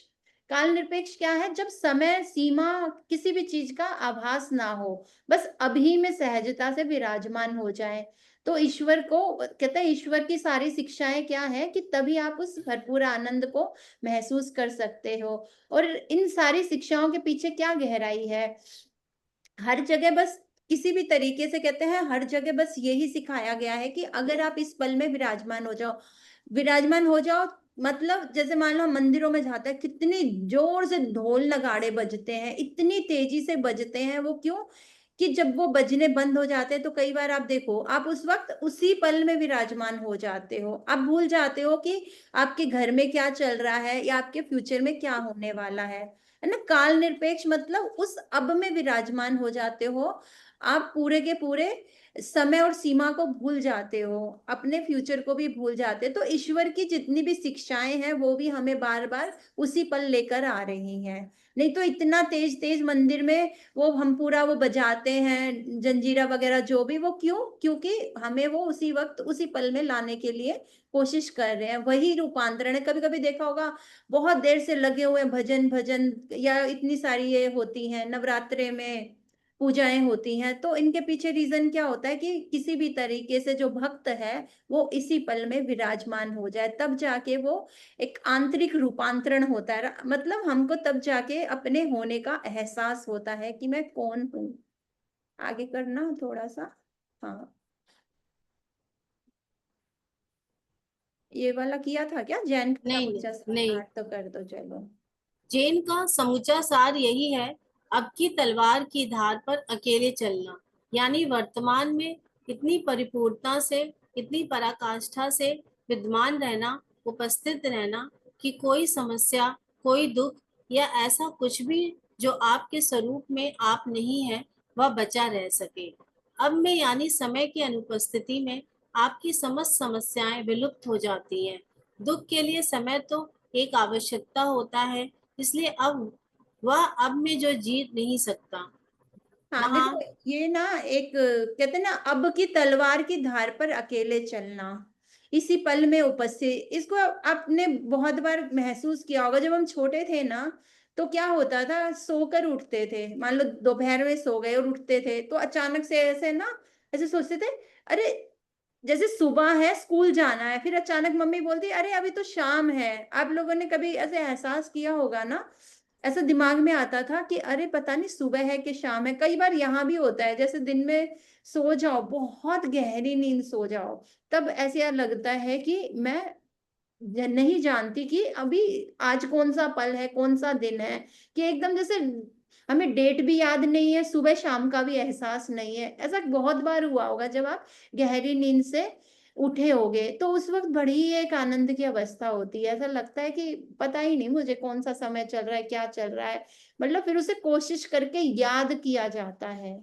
काल निरपेक्ष क्या है? जब समय सीमा किसी भी चीज का आभास ना हो, बस अभी में सहजता से विराजमान हो जाए। तो ईश्वर को कहते हैं, ईश्वर की सारी शिक्षाएं क्या है कि तभी आप उस भरपूर आनंद को महसूस कर सकते हो। और इन सारी शिक्षाओं के पीछे क्या गहराई है? हर जगह बस किसी भी तरीके से कहते हैं, हर जगह बस यही सिखाया गया है कि अगर आप इस पल में विराजमान हो जाओ, विराजमान हो जाओ। मतलब जैसे मान लो हम मंदिरों में जाते हैं, कितनी जोर से ढोल नगाड़े बजते हैं, इतनी तेजी से बजते हैं, वो क्यों? कि जब वो बजने बंद हो जाते हैं तो कई बार आप देखो, आप उस वक्त उसी पल में विराजमान हो जाते हो, आप भूल जाते हो कि आपके घर में क्या चल रहा है या आपके फ्यूचर में क्या होने वाला है ना। काल निरपेक्ष मतलब उस अब में विराजमान हो जाते हो, आप पूरे के पूरे समय और सीमा को भूल जाते हो, अपने फ्यूचर को भी भूल जाते हो। तो ईश्वर की जितनी भी शिक्षाएं हैं वो भी हमें बार बार उसी पल लेकर आ रही हैं। नहीं तो इतना तेज तेज मंदिर में वो हम पूरा वो बजाते हैं जंजीरा वगैरह जो भी, वो क्यों? क्योंकि हमें वो उसी वक्त उसी पल में लाने के लिए कोशिश कर रहे हैं। वही रूपांतरण है। कभी कभी देखा होगा, बहुत देर से लगे हुए भजन भजन, या इतनी सारी ये होती हैं नवरात्रे में पूजाएं होती हैं, तो इनके पीछे रीजन क्या होता है कि किसी भी तरीके से जो भक्त है वो इसी पल में विराजमान हो जाए, तब जाके वो एक आंतरिक रूपांतरण होता है। मतलब हमको तब जाके अपने होने का एहसास होता है कि मैं कौन हूँ। आगे करना थोड़ा सा। हाँ, ये वाला किया था क्या? जैन का नहीं नहीं समूचा नहीं, पाठ तो कर दो चलो। जैन का समूचा सार यही है, अब की तलवार की धार पर अकेले चलना, यानी वर्तमान में इतनी परिपूर्णता से, इतनी पराकाष्ठा से विद्यमान रहना, उपस्थित रहना कि कोई समस्या, कोई दुख या ऐसा कुछ भी जो आपके स्वरूप में आप नहीं है, वह बचा रह सके। अब में यानी समय की अनुपस्थिति में आपकी समस्त समस्याएं विलुप्त हो जाती हैं। दुख के लिए समय तो एक आवश्यकता होता है, इसलिए अब वह अब में जो जीत नहीं सकता हाँ वहां। देखो, ये ना एक कहते हैं ना, अब की तलवार की धार पर अकेले चलना, इसी पल में उपस्थित, इसको आपने बहुत बार महसूस किया होगा। जब हम छोटे थे ना, तो क्या होता था, सोकर उठते थे, मान लो दोपहर में सो गए और उठते थे तो अचानक से ऐसे ना, ऐसे सोचते थे, अरे जैसे सुबह है, स्कूल जाना है, फिर अचानक मम्मी बोलती अरे अभी तो शाम है। आप लोगों ने कभी ऐसे एहसास किया होगा ना, ऐसा दिमाग में आता था कि अरे पता नहीं सुबह है कि शाम है। कई बार यहाँ भी होता है, जैसे दिन में सो जाओ, बहुत गहरी नींद सो जाओ, तब ऐसे लगता है कि मैं नहीं जानती कि अभी आज कौन सा पल है, कौन सा दिन है, कि एकदम जैसे हमें डेट भी याद नहीं है, सुबह शाम का भी एहसास नहीं है। ऐसा बहुत बार हुआ होगा जब आप गहरी नींद से उठे होगे, तो उस वक्त बड़ी ही एक आनंद की अवस्था होती है। ऐसा लगता है कि पता ही नहीं मुझे कौन सा समय चल रहा है, क्या चल रहा है। मतलब फिर उसे कोशिश करके याद किया जाता है,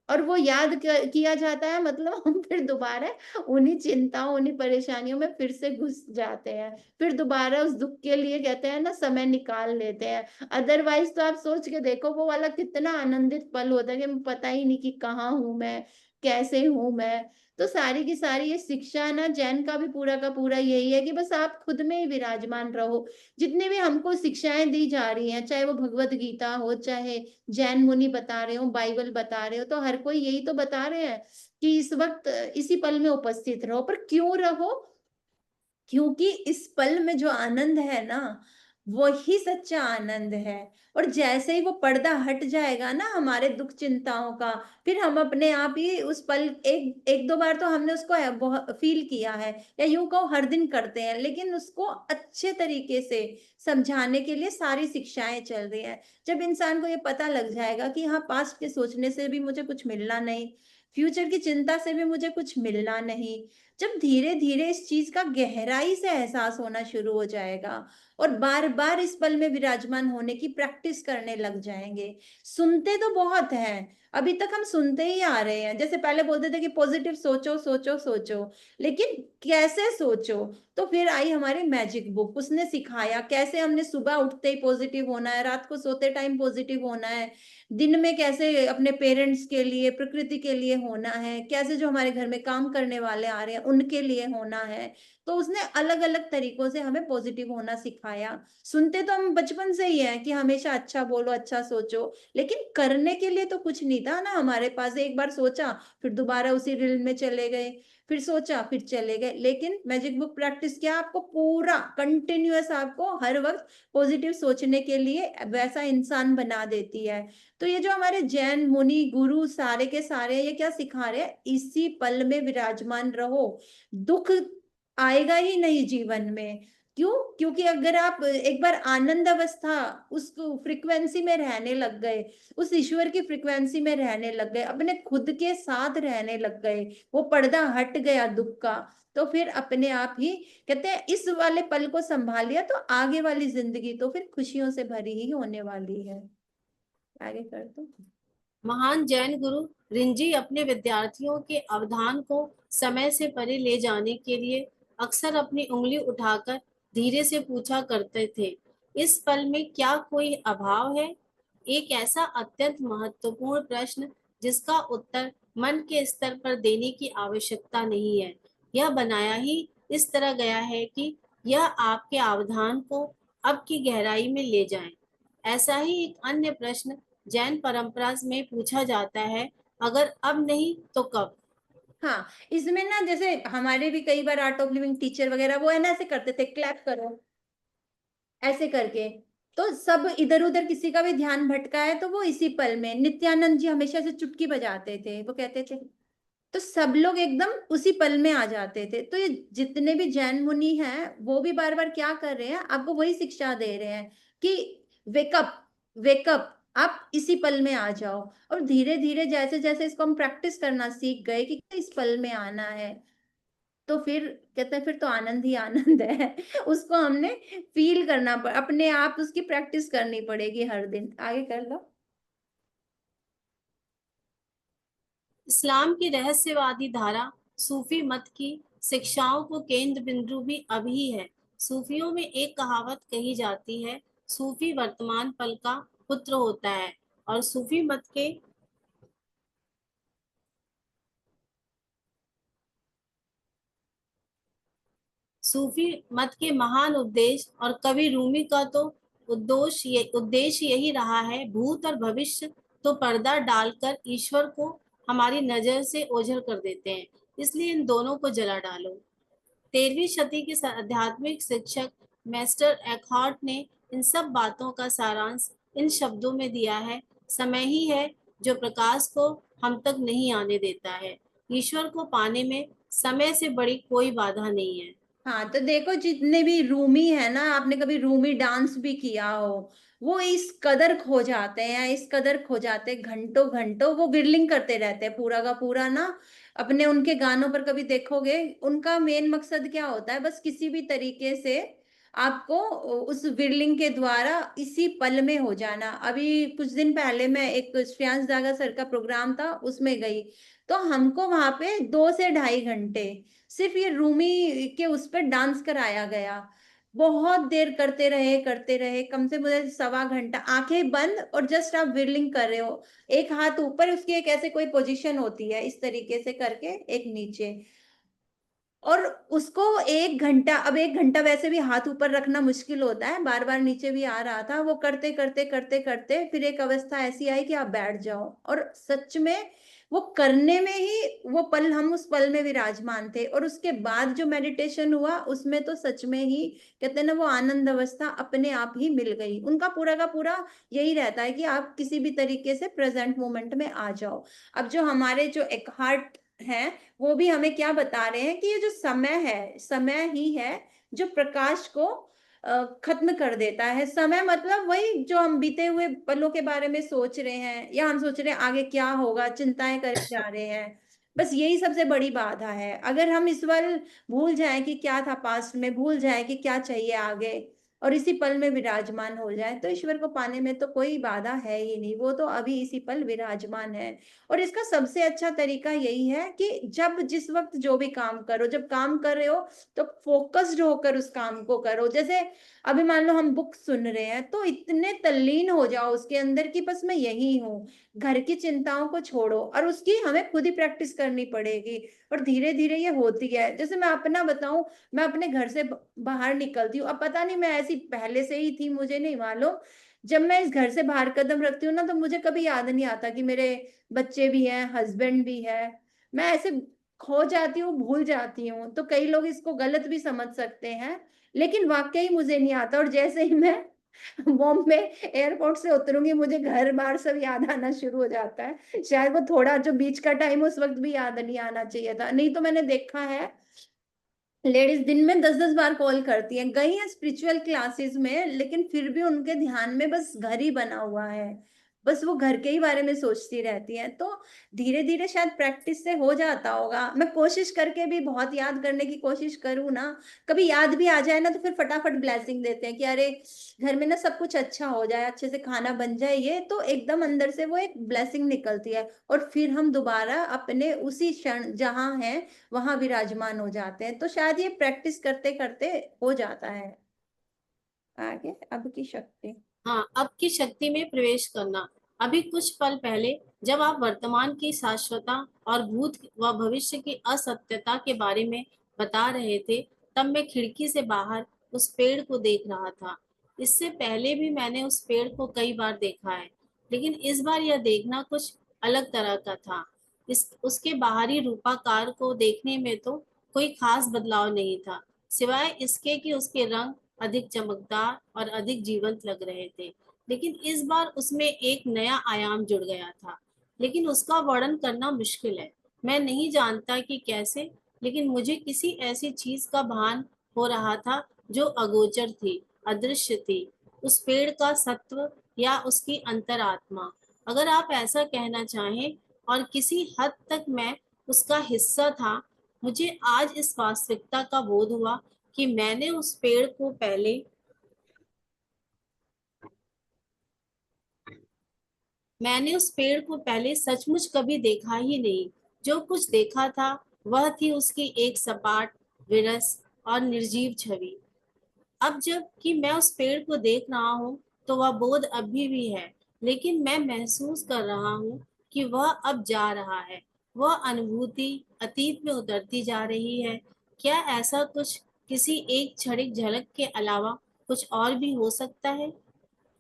और वो याद किया जाता है, मतलब हम फिर दोबारा उन्हीं चिंताओं, उन्हीं परेशानियों में फिर से घुस जाते हैं, फिर दोबारा उस दुख के लिए कहते हैं ना समय निकाल लेते हैं। अदरवाइज तो आप सोच के देखो, वो वाला कितना आनंदित पल होता है कि पता ही नहीं कि कहाँ हूं मैं, कैसे हूं मैं। तो सारी की सारी ये शिक्षा है ना, जैन का भी पूरा का पूरा यही है कि बस आप खुद में ही विराजमान रहो। जितनी भी हमको शिक्षाएं दी जा रही हैं, चाहे वो भगवत गीता हो, चाहे जैन मुनि बता रहे हो, बाइबल बता रहे हो, तो हर कोई यही तो बता रहे हैं कि इस वक्त इसी पल में उपस्थित रहो। पर क्यों रहो? क्योंकि इस पल में जो आनंद है ना, वही सच्चा आनंद है। और जैसे ही वो पर्दा हट जाएगा ना हमारे दुख चिंताओं का, फिर हम अपने आप ही उस पल, एक एक दो बार तो हमने उसको बहुत फील किया है, या यूं कहो हर दिन करते हैं, लेकिन उसको अच्छे तरीके से समझाने के लिए सारी शिक्षाएं चल रही हैं। जब इंसान को ये पता लग जाएगा कि हाँ, पास्ट के सोचने से भी मुझे कुछ मिलना नहीं, फ्यूचर की चिंता से भी मुझे कुछ मिलना नहीं, जब धीरे धीरे इस चीज का गहराई से एहसास होना शुरू हो जाएगा और बार बार इस पल में विराजमान होने की प्रैक्टिस करने लग जाएंगे। सुनते तो बहुत हैं, अभी तक हम सुनते ही आ रहे हैं, जैसे पहले बोलते थे कि पॉजिटिव सोचो सोचो सोचो, लेकिन कैसे सोचो? तो फिर आई हमारी मैजिक बुक, उसने सिखाया कैसे हमने सुबह उठते ही पॉजिटिव होना है, रात को सोते टाइम पॉजिटिव होना है, दिन में कैसे अपने पेरेंट्स के लिए, प्रकृति के लिए होना है, कैसे जो हमारे घर में काम करने वाले आ रहे हैं उनके लिए होना है। तो उसने अलग अलग तरीकों से हमें पॉजिटिव होना सिखाया। सुनते तो हम बचपन से ही हैं कि हमेशा अच्छा बोलो, अच्छा सोचो, लेकिन करने के लिए तो कुछ नहीं था ना हमारे पास। एक बार सोचा, फिर दोबारा उसी रील में चले गए, फिर सोचा, फिर चले गए। लेकिन मैजिक बुक प्रैक्टिस क्या, आपको पूरा कंटिन्यूअस, आपको हर वक्त पॉजिटिव सोचने के लिए वैसा इंसान बना देती है। तो ये जो हमारे जैन मुनि गुरु सारे के सारे ये क्या सिखा रहे हैं, इसी पल में विराजमान रहो, दुख आएगा ही नहीं जीवन में। क्यों? क्योंकि अगर आप एक बार आनंद अवस्था, उस फ्रीक्वेंसी में रहने लग गए, उस ईश्वर की फ्रीक्वेंसी में रहने लग गए, अपने खुद के साथ रहने लग गए, वो पर्दा हट गया दुख का, तो फिर अपने आप ही कहते हैं इस वाले पल को संभालिया तो आगे वाली जिंदगी तो फिर खुशियों से भरी ही होने वाली है। आगे कर दो। महान जैन गुरु रिंजी अपने विद्यार्थियों के अवधान को समय से परे ले जाने के लिए अक्सर अपनी उंगली उठाकर धीरे से पूछा करते थे, इस पल में क्या कोई अभाव है? एक ऐसा अत्यंत महत्वपूर्ण प्रश्न जिसका उत्तर मन के स्तर पर देने की आवश्यकता नहीं है। यह बनाया ही इस तरह गया है कि यह आपके अवधान को अब की गहराई में ले जाए। ऐसा ही एक अन्य प्रश्न जैन परंपरा में पूछा जाता है, अगर अब नहीं तो कब? हाँ, इसमें ना जैसे हमारे भी कई बार आर्ट ऑफ लिविंग टीचर वगैरह वो है ना, ऐसे करते थे, क्लैप करो ऐसे करके, तो सब इधर उधर किसी का भी ध्यान भटका है तो वो इसी पल में, नित्यानंद जी हमेशा से चुटकी बजाते थे, वो कहते थे, तो सब लोग एकदम उसी पल में आ जाते थे। तो ये जितने भी जैन मुनि हैं वो भी बार बार क्या कर रहे हैं, आपको वही शिक्षा दे रहे हैं कि वेकअप, वेकअप, आप इसी पल में आ जाओ। और धीरे धीरे जैसे जैसे इसको हम प्रैक्टिस करना सीख गए कि इस पल में आना है, तो फिर कहते हैं फिर तो आनंद ही आनंद है। उसको हमने फील करना अपने आप उसकी प्रैक्टिस करनी पड़ेगी हर दिन। आगे कर लो। इस्लाम की रहस्यवादी धारा सूफी मत की शिक्षाओं को केंद्र बिंदु भी अभी है। सूफियों में एक कहावत कही जाती है, सूफी वर्तमान पल का पुत्र होता है। और सूफी मत के महान उपदेश और कवि रूमी का तो उद्देश्य यही रहा है, भूत और भविष्य तो पर्दा डालकर ईश्वर को हमारी नजर से ओझल कर देते हैं, इसलिए इन दोनों को जला डालो। 13वीं शती के आध्यात्मिक शिक्षक मास्टर एकहार्ट ने इन सब बातों का सारांश इन शब्दों में दिया है, समय ही है जो प्रकाश को हम तक नहीं आने देता है। ईश्वर को पाने में समय से बड़ी कोई बाधा नहीं है। हाँ, तो देखो जितने भी रूमी है ना, आपने कभी रूमी डांस भी किया हो, वो इस कदर खो जाते हैं, इस कदर खो जाते हैं, घंटों घंटों वो विरलिंग करते रहते हैं पूरा का पूरा ना। अपने उनके गानों पर कभी देखोगे, उनका मेन मकसद क्या होता है, बस किसी भी तरीके से आपको उस विरलिंग के द्वारा इसी पल में हो जाना। अभी कुछ दिन पहले मैं एक श्रेयांश दागा सर का प्रोग्राम था उसमें गई, तो हमको वहां पे 2 से ढाई घंटे सिर्फ ये रूमी के उस पर डांस कराया गया। बहुत देर करते रहे, कम से मुझे 1.25 घंटा, आंखें बंद और जस्ट आप विरलिंग कर रहे हो, एक हाथ ऊपर, उसकी एक ऐसे कोई पोजीशन होती है इस तरीके से करके, एक नीचे, और उसको 1 घंटा, अब 1 घंटा वैसे भी हाथ ऊपर रखना मुश्किल होता है, बार बार नीचे भी आ रहा था, वो करते करते करते करते फिर एक अवस्था ऐसी आई कि आप बैठ जाओ। और सच में वो करने में ही वो पल, हम उस पल में विराजमान थे। और उसके बाद जो मेडिटेशन हुआ उसमें तो सच में ही कहते हैं ना, वो आनंद अवस्था अपने आप ही मिल गई। उनका पूरा का पूरा यही रहता है कि आप किसी भी तरीके से प्रेजेंट मोमेंट में आ जाओ। अब जो हमारे जो एक हार्ट हैं, वो भी हमें क्या बता रहे हैं कि ये जो समय है, समय ही है जो प्रकाश को खत्म कर देता है। समय मतलब वही जो हम बीते हुए पलों के बारे में सोच रहे हैं, या हम सोच रहे हैं आगे क्या होगा, चिंताएं करे जा रहे हैं। बस यही सबसे बड़ी बाधा है। अगर हम इस पल भूल जाएं कि क्या था पास्ट में, भूल जाएं कि क्या चाहिए आगे, और इसी पल में विराजमान हो जाए, तो ईश्वर को पाने में तो कोई बाधा है ही नहीं। वो तो अभी इसी पल विराजमान है। और इसका सबसे अच्छा तरीका यही है कि जब जिस वक्त जो भी काम करो, जब काम कर रहे हो तो फोकस्ड होकर उस काम को करो। जैसे अभी मान लो हम बुक सुन रहे हैं, तो इतने तल्लीन हो जाओ उसके अंदर कि बस मैं यही हूँ। घर की चिंताओं को छोड़ो, और उसकी हमें खुद ही प्रैक्टिस करनी पड़ेगी। और धीरे धीरे ये होती है। जैसे मैं अपना बताऊं, मैं अपने घर से बाहर निकलती हूँ, अब पता नहीं मैं ऐसी पहले से ही थी, मुझे नहीं मालूम। जब मैं इस घर से बाहर कदम रखती हूँ ना, तो मुझे कभी याद नहीं आता कि मेरे बच्चे भी हैं, हस्बैंड भी है। मैं ऐसे खो जाती हूँ, भूल जाती हूँ। तो कई लोग इसको गलत भी समझ सकते हैं, लेकिन वाकई मुझे नहीं आता। और जैसे ही मैं बॉम्बे एयरपोर्ट से उतरूंगी, मुझे घर बार सब याद आना शुरू हो जाता है। शायद वो थोड़ा जो बीच का टाइम उस वक्त भी याद नहीं आना चाहिए था। नहीं तो मैंने देखा है लेडीज दिन में 10-10 बार कॉल करती हैं, गई हैं स्पिरिचुअल क्लासेस में, लेकिन फिर भी उनके ध्यान में बस घर ही बना हुआ है। बस वो घर के ही बारे में सोचती रहती हैं। तो धीरे धीरे शायद प्रैक्टिस से हो जाता होगा। मैं कोशिश करके भी बहुत याद करने की कोशिश करूँ ना, कभी याद भी आ जाए ना, तो फिर फटाफट ब्लेसिंग देते हैं कि अरे घर में ना सब कुछ अच्छा हो जाए, अच्छे से खाना बन जाए, ये तो एकदम अंदर से वो एक ब्लेसिंग निकलती है। और फिर हम दोबारा अपने उसी क्षण जहाँ हैं वहां विराजमान हो जाते हैं। तो शायद ये प्रैक्टिस करते करते हो जाता है। आगे अब की शक्ति। हाँ, अब की शक्ति में प्रवेश करना। अभी कुछ पल पहले जब आप वर्तमान की शाश्वतता और भूत व भविष्य की असत्यता के बारे में बता रहे थे, तब मैं खिड़की से बाहर उस पेड़ को देख रहा था। इससे पहले भी मैंने उस पेड़ को कई बार देखा है, लेकिन इस बार यह देखना कुछ अलग तरह का था। इस उसके बाहरी रूपाकार को देखने में तो कोई खास बदलाव नहीं था, सिवाय इसके कि उसके रंग अधिक चमकदार और अधिक जीवंत लग रहे थे। लेकिन इस बार उसमें एक नया आयाम जुड़ गया था, लेकिन उसका वर्णन करना मुश्किल है। मैं नहीं जानता कि कैसे, लेकिन मुझे किसी ऐसी चीज का भान हो रहा था जो अगोचर थी, अदृश्य थी। उस पेड़ का सत्व या उसकी अंतरात्मा, अगर आप ऐसा कहना चाहें। और किसी हद तक मैं उसका हिस्सा था। मुझे आज इस वास्तविकता का बोध हुआ कि मैंने उस पेड़ को पहले सचमुच कभी देखा ही नहीं। जो कुछ देखा था वह थी उसकी एक सपाट, विरस और निर्जीव छवि। अब जब कि मैं उस पेड़ को देख रहा हूँ, तो वह बोध अभी भी है, लेकिन मैं महसूस कर रहा हूँ कि वह अब जा रहा है। वह अनुभूति अतीत में उतरती जा रही है। क्या ऐसा कुछ किसी एक क्षणिक झलक के अलावा कुछ और भी हो सकता है?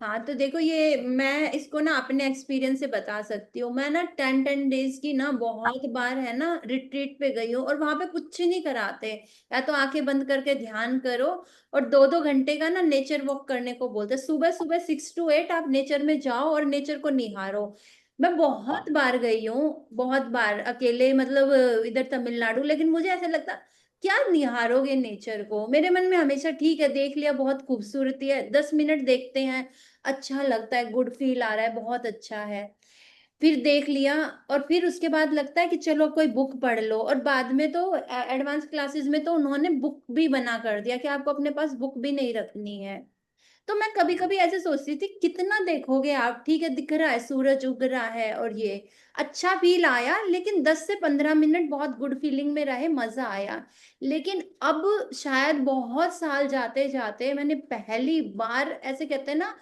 हाँ तो देखो, ये मैं इसको ना अपने एक्सपीरियंस से बता सकती हूँ। मैं ना 10-10 डेज की ना बहुत बार है ना रिट्रीट पे गई हूँ, और वहां पे कुछ नहीं कराते। या तो आंखें बंद करके ध्यान करो, और 2-2 घंटे का ना नेचर वॉक करने को बोलते हैं। सुबह सुबह 6 to 8 आप नेचर में जाओ और नेचर को निहारो। मैं बहुत बार गई हूँ, बहुत बार अकेले, मतलब इधर तमिलनाडु। लेकिन मुझे ऐसा लगता, क्या निहारोगे नेचर को। मेरे मन में हमेशा ठीक है, देख लिया, बहुत खूबसूरती है, 10 मिनट देखते हैं, अच्छा लगता है, गुड फील आ रहा है, बहुत अच्छा है। फिर देख लिया, और फिर उसके बाद लगता है कि चलो कोई बुक पढ़ लो। और बाद में तो एडवांस क्लासेस में तो उन्होंने बुक भी बना कर दिया कि आपको अपने पास बुक भी नहीं रखनी है। तो मैं कभी कभी ऐसे सोचती थी, कितना देखोगे आप, ठीक है दिख रहा है सूरज उग रहा है, और ये अच्छा फील आया, लेकिन 10 से 15 मिनट बहुत गुड फीलिंग में रहे, मजा आया। लेकिन अब शायद बहुत साल जाते जाते मैंने पहली बार, ऐसे कहते हैं ना,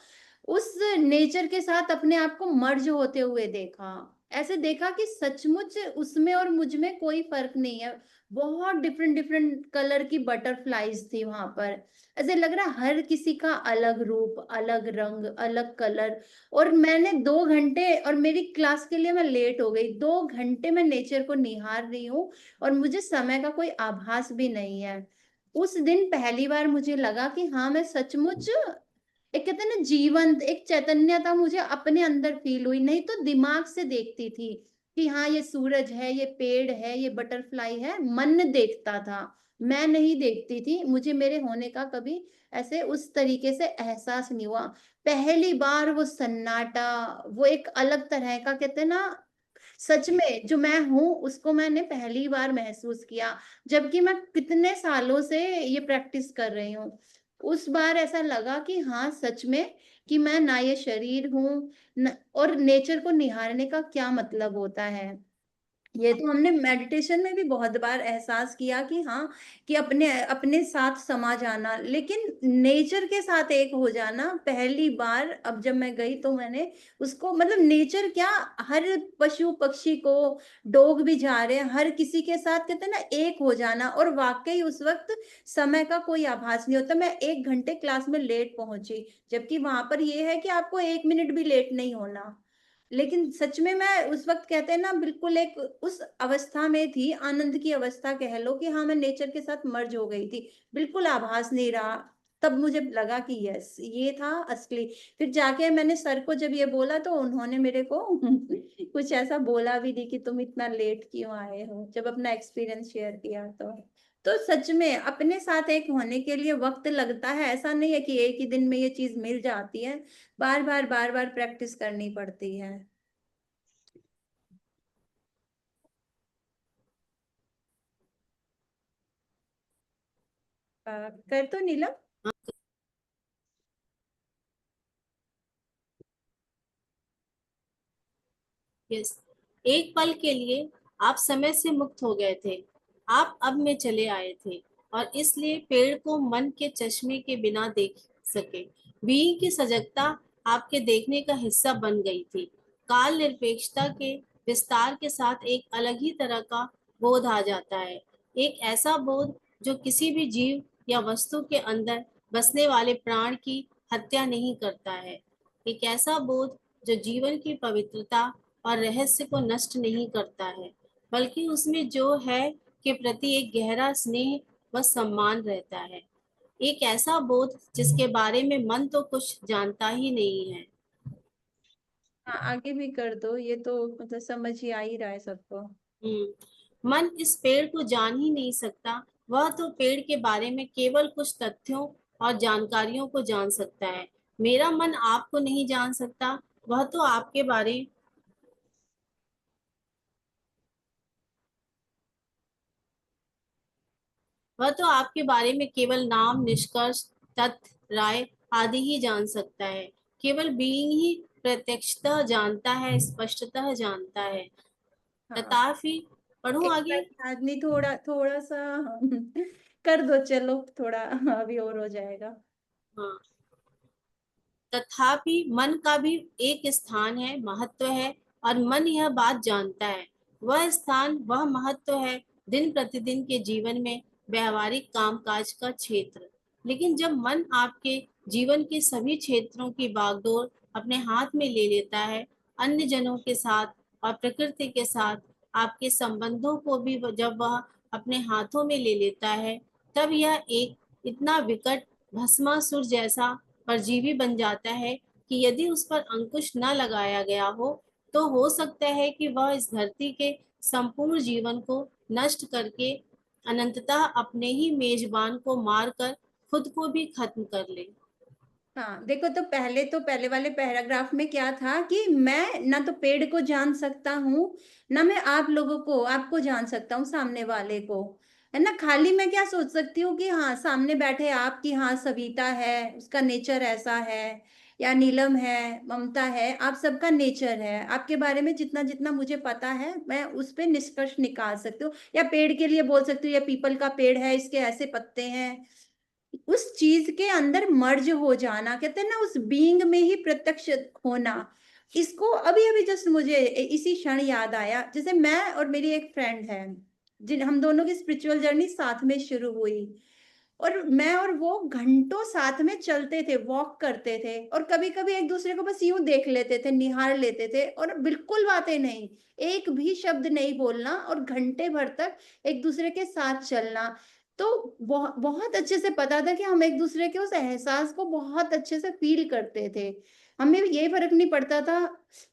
उस नेचर के साथ अपने आप को मर्ज होते हुए देखा। ऐसे देखा कि सचमुच उसमें और मुझ में कोई फर्क नहीं है। बहुत डिफरेंट डिफरेंट कलर की बटरफ्लाईज थी वहां पर। ऐसे लग रहा हर किसी का अलग रूप, अलग रंग, अलग कलर। और मैंने 2 घंटे, और मेरी क्लास के लिए मैं लेट हो गई, 2 घंटे मैं नेचर को निहार रही हूँ और मुझे समय का कोई आभास भी नहीं है। उस दिन पहली बार मुझे लगा कि हाँ, मैं सचमुच, एक कहते हैं ना जीवंत, एक चैतन्यता मुझे अपने अंदर फील हुई। नहीं तो दिमाग से देखती थी कि हाँ ये सूरज है, ये पेड़ है, ये बटरफ्लाई है, मन देखता था, मैं नहीं देखती थी। मुझे मेरे होने का कभी ऐसे उस तरीके से एहसास नहीं हुआ। पहली बार वो सन्नाटा, वो एक अलग तरह का, कहते हैं ना, सच में जो मैं हूँ उसको मैंने पहली बार महसूस किया, जबकि मैं कितने सालों से ये प्रैक्टिस कर रही हूँ। उस बार ऐसा लगा कि हाँ सच में, कि मैं ना ये शरीर हूँ और नेचर को निहारने का क्या मतलब होता है। ये तो हमने मेडिटेशन में भी बहुत बार एहसास किया कि हाँ, कि अपने अपने साथ समा जाना, लेकिन नेचर के साथ एक हो जाना पहली बार। अब जब मैं गई तो मैंने उसको, मतलब नेचर क्या, हर पशु पक्षी को, डॉग भी जा रहे हैं, हर किसी के साथ कहते हैं ना एक हो जाना। और वाकई उस वक्त समय का कोई आभास नहीं होता। मैं 1 घंटे क्लास में लेट पहुंची, जबकि वहां पर ये है कि आपको 1 मिनट भी लेट नहीं होना। लेकिन सच में मैं उस वक्त, कहते हैं ना, बिल्कुल एक उस अवस्था में थी, आनंद की अवस्था कह लो, कि हाँ मैं नेचर के साथ मर्ज हो गई थी। बिल्कुल आभास नहीं रहा। तब मुझे लगा कि यस, ये था असली। फिर जाके मैंने सर को जब ये बोला तो उन्होंने मेरे को कुछ ऐसा बोला भी नहीं कि तुम इतना लेट क्यों आए हो, जब अपना एक्सपीरियंस शेयर किया तो सच में अपने साथ एक होने के लिए वक्त लगता है। ऐसा नहीं है कि एक ही दिन में ये चीज मिल जाती है, बार बार प्रैक्टिस करनी पड़ती है। कर तो नीलम। यस, एक पल के लिए आप समय से मुक्त हो गए थे। आप अब में चले आए थे और इसलिए पेड़ को मन के चश्मे के बिना देख सके। बीइंग की सजगता आपके देखने का हिस्सा बन गई थी। काल निरपेक्षता के विस्तार के साथ एक अलग ही तरह का बोध आ जाता है। एक ऐसा बोध जो किसी भी जीव या वस्तु के अंदर बसने वाले प्राण की हत्या नहीं करता है। एक ऐसा बोध जो जीवन की पवित्रता और रहस्य को नष्ट नहीं करता है, बल्कि उसमें जो है के प्रति एक गहरा स्नेह व सम्मान रहता है। एक ऐसा बोध जिसके बारे में मन तो कुछ जानता ही नहीं है। हाँ, आगे भी कर दो, ये तो मतलब समझ ही आ ही रहा है सबको। मन इस पेड़ को जान ही नहीं सकता। वह तो पेड़ के बारे में केवल कुछ तथ्यों और जानकारियों को जान सकता है। मेरा मन आपको नहीं जान सकता। वह तो आपके बारे वह तो आपके बारे में केवल नाम, निष्कर्ष, तथ्य, राय आदि ही जान सकता है। केवल बीइंग ही प्रत्यक्षतः जानता है, स्पष्टतः जानता है। हाँ, तथापि पढ़ूं एक आगे। आदमी थोड़ा थोड़ा सा कर दो, चलो थोड़ा अभी और हो जाएगा। हाँ, तथापि मन का भी एक स्थान है, महत्व है, और मन यह बात जानता है। वह स्थान, वह महत्व है दिन प्रतिदिन के जीवन में व्यवहारिक कामकाज का क्षेत्र। लेकिन जब मन आपके जीवन के सभी क्षेत्रों की बागडोर अपने हाथ में ले लेता है, अन्य जनों के साथ और प्रकृति के साथ आपके संबंधों को भी जब वह अपने हाथों में ले लेता है, तब यह एक इतना विकट भस्मासुर जैसा परजीवी बन जाता है कि यदि उस पर अंकुश न लगाया गया हो, तो हो सकता है कि वह इस धरती के संपूर्ण जीवन को नष्ट करके अनंततः अपने ही मेजबान को मारकर खुद को भी खत्म कर ले। हाँ देखो, तो पहले वाले पैराग्राफ में क्या था कि मैं ना तो पेड़ को जान सकता हूँ, ना मैं आप लोगों को, आपको जान सकता हूँ, सामने वाले को, है ना। खाली मैं क्या सोच सकती हूँ कि हाँ सामने बैठे आप, की हाँ सविता है, उसका नेचर ऐसा है, या नीलम है, ममता है, आप सबका नेचर है। आपके बारे में जितना जितना मुझे पता है, मैं उस पे निष्कर्ष निकाल सकती हूँ, या पेड़ के लिए बोल सकती हूँ, या पीपल का पेड़ है, इसके ऐसे पत्ते हैं। उस चीज के अंदर मर्ज हो जाना, कहते हैं ना, उस बीइंग में ही प्रत्यक्ष होना। इसको अभी अभी जस्ट मुझे इसी क्षण याद आया, जैसे मैं और मेरी एक फ्रेंड है, जिन हम दोनों की स्पिरिचुअल जर्नी साथ में शुरू हुई, और मैं और वो घंटों साथ में चलते थे, वॉक करते थे, और कभी-कभी एक दूसरे को बस यूं देख लेते थे, निहार लेते थे, और बिल्कुल बातें नहीं, एक भी शब्द नहीं बोलना, और घंटे भर तक एक दूसरे के साथ चलना। तो बहुत अच्छे से पता था कि हम एक दूसरे के उस एहसास को बहुत अच्छे से फील करते थे। हमें ये फर्क नहीं पड़ता था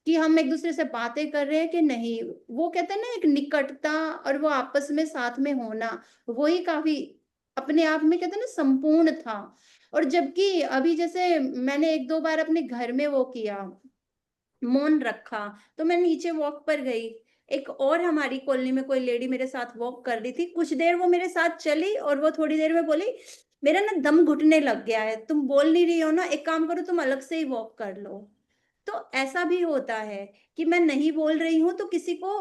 कि हम एक दूसरे से बातें कर रहे हैं कि नहीं। वो कहते हैं ना, एक निकटता और वो आपस में साथ में होना, वही काफी अपने आप में कहते हैं ना संपूर्ण था। और जबकि अभी जैसे मैंने 1-2 बार अपने घर में वो किया, मौन रखा, तो मैं नीचे वॉक पर गई। एक और हमारी कॉलोनी में कोई लेडी मेरे साथ वॉक कर रही थी। कुछ देर वो मेरे साथ चली और वो थोड़ी देर में बोली, "मेरा ना दम घुटने लग गया है। तुम बोल नहीं रही हो ना, एक काम करो तुम अलग से ही वॉक कर लो।" तो ऐसा भी होता है कि मैं नहीं बोल रही हूँ तो किसी को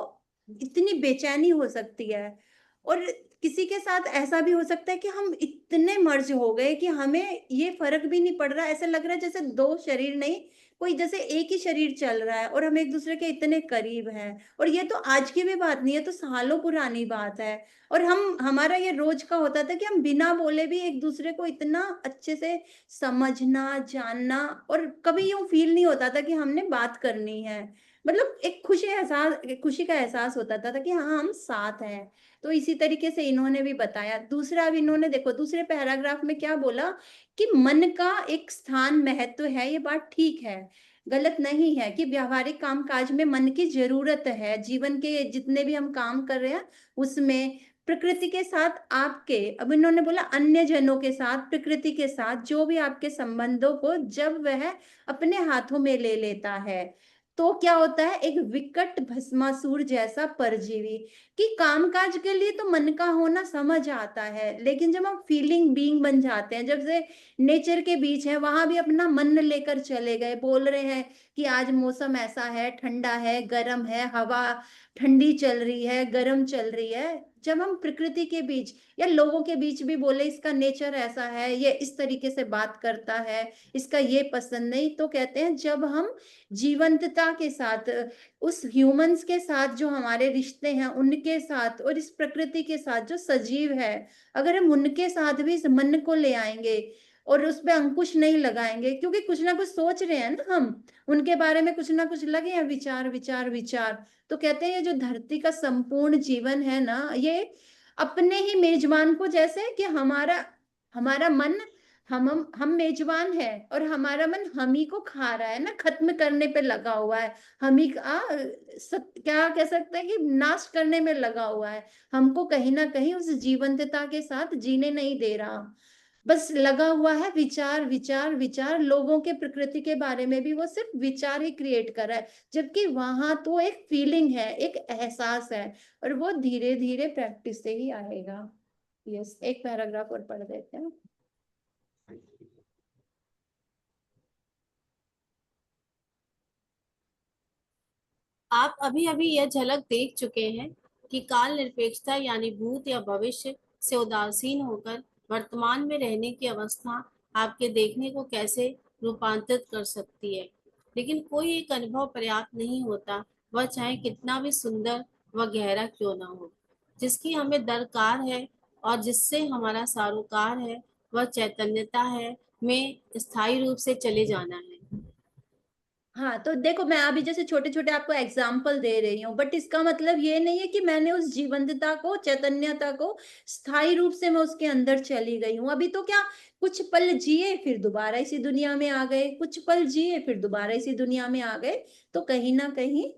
इतनी बेचैनी हो सकती है, और किसी के साथ ऐसा भी हो सकता है कि हम इतने मर्ज हो गए कि हमें ये फर्क भी नहीं पड़ रहा, ऐसा लग रहा है जैसे दो शरीर नहीं, कोई जैसे एक ही शरीर चल रहा है, और हम एक दूसरे के इतने करीब हैं। और ये तो आज की भी बात नहीं है, तो सालों पुरानी बात है। और हम हमारा ये रोज का होता था कि हम बिना बोले भी एक दूसरे को इतना अच्छे से समझना, जानना, और कभी यूँ फ़ील नहीं होता था कि हमने बात करनी है। मतलब एक खुशी का एहसास होता था कि हाँ, हम साथ हैं। तो इसी तरीके से इन्होंने भी बताया। दूसरा, अब इन्होंने देखो दूसरे पैराग्राफ में क्या बोला कि मन का एक स्थान महत्व है, ये बात ठीक है। गलत नहीं है कि व्यावहारिक काम-काज में मन की ज़रूरत है। जीवन के जितने भी हम काम कर रहे हैं, उसमें प्रकृति के साथ आपके, अब इन्होंने बोला अन्य जनों के साथ, प्रकृति के साथ जो भी आपके संबंधों को जब वह अपने हाथों में ले लेता है, तो क्या होता है, एक विकट भस्मासुर जैसा परजीवी। कि कामकाज के लिए तो मन का होना समझ आता है, लेकिन जब हम फीलिंग बीइंग बन जाते हैं, जब से नेचर के बीच है, वहां भी अपना मन लेकर चले गए, बोल रहे हैं कि आज मौसम ऐसा है, ठंडा है, गर्म है, हवा ठंडी चल रही है, गर्म चल रही है। जब हम प्रकृति के बीच या लोगों के बीच भी बोले इसका नेचर ऐसा है, ये इस तरीके से बात करता है, इसका ये पसंद नहीं, तो कहते हैं जब हम जीवंतता के साथ, उस ह्यूमन्स के साथ जो हमारे रिश्ते हैं उनके साथ, और इस प्रकृति के साथ जो सजीव है, अगर हम उनके साथ भी इस मन को ले आएंगे और उस पे अंकुश नहीं लगाएंगे, क्योंकि कुछ ना कुछ सोच रहे हैं ना हम, उनके बारे में कुछ ना कुछ लगे हैं विचार विचार विचार। तो कहते हैं ये जो धरती का संपूर्ण जीवन है ना, ये अपने ही मेजबान को, जैसे कि हमारा हमारा मन, हम मेजबान है और हमारा मन हम ही को खा रहा है ना, खत्म करने पे लगा हुआ है, हम ही क्या कह सकते हैं कि नाश करने में लगा हुआ है, हमको कहीं ना कहीं उस जीवंतता के साथ जीने नहीं दे रहा, बस लगा हुआ है विचार विचार विचार, लोगों के प्रकृति के बारे में भी वो सिर्फ विचार ही क्रिएट कर रहा है, जबकि वहां तो एक फीलिंग है, एक एहसास है, और वो धीरे धीरे प्रैक्टिस से ही आएगा। यस, एक पैराग्राफ और पढ़ देते हैं। आप अभी अभी यह झलक देख चुके हैं कि काल निरपेक्षता यानी भूत या भविष्य से उदासीन होकर वर्तमान में रहने की अवस्था आपके देखने को कैसे रूपांतरित कर सकती है। लेकिन कोई एक अनुभव पर्याप्त नहीं होता, वह चाहे कितना भी सुंदर व गहरा क्यों ना हो। जिसकी हमें दरकार है और जिससे हमारा सारोकार है, वह चैतन्यता है में स्थायी रूप से चले जाना है। हाँ, तो देखो मैं अभी जैसे छोटे-छोटे आपको एग्जाम्पल दे रही हूँ, बट इसका मतलब ये नहीं है कि मैंने उस जीवंतता को, चैतन्यता को स्थायी रूप से मैं उसके अंदर चली गई हूँ। अभी तो क्या, कुछ पल जिए फिर दोबारा इसी दुनिया में आ गए, कुछ पल जिए फिर दोबारा इसी दुनिया में आ गए। तो कहीं न कहीं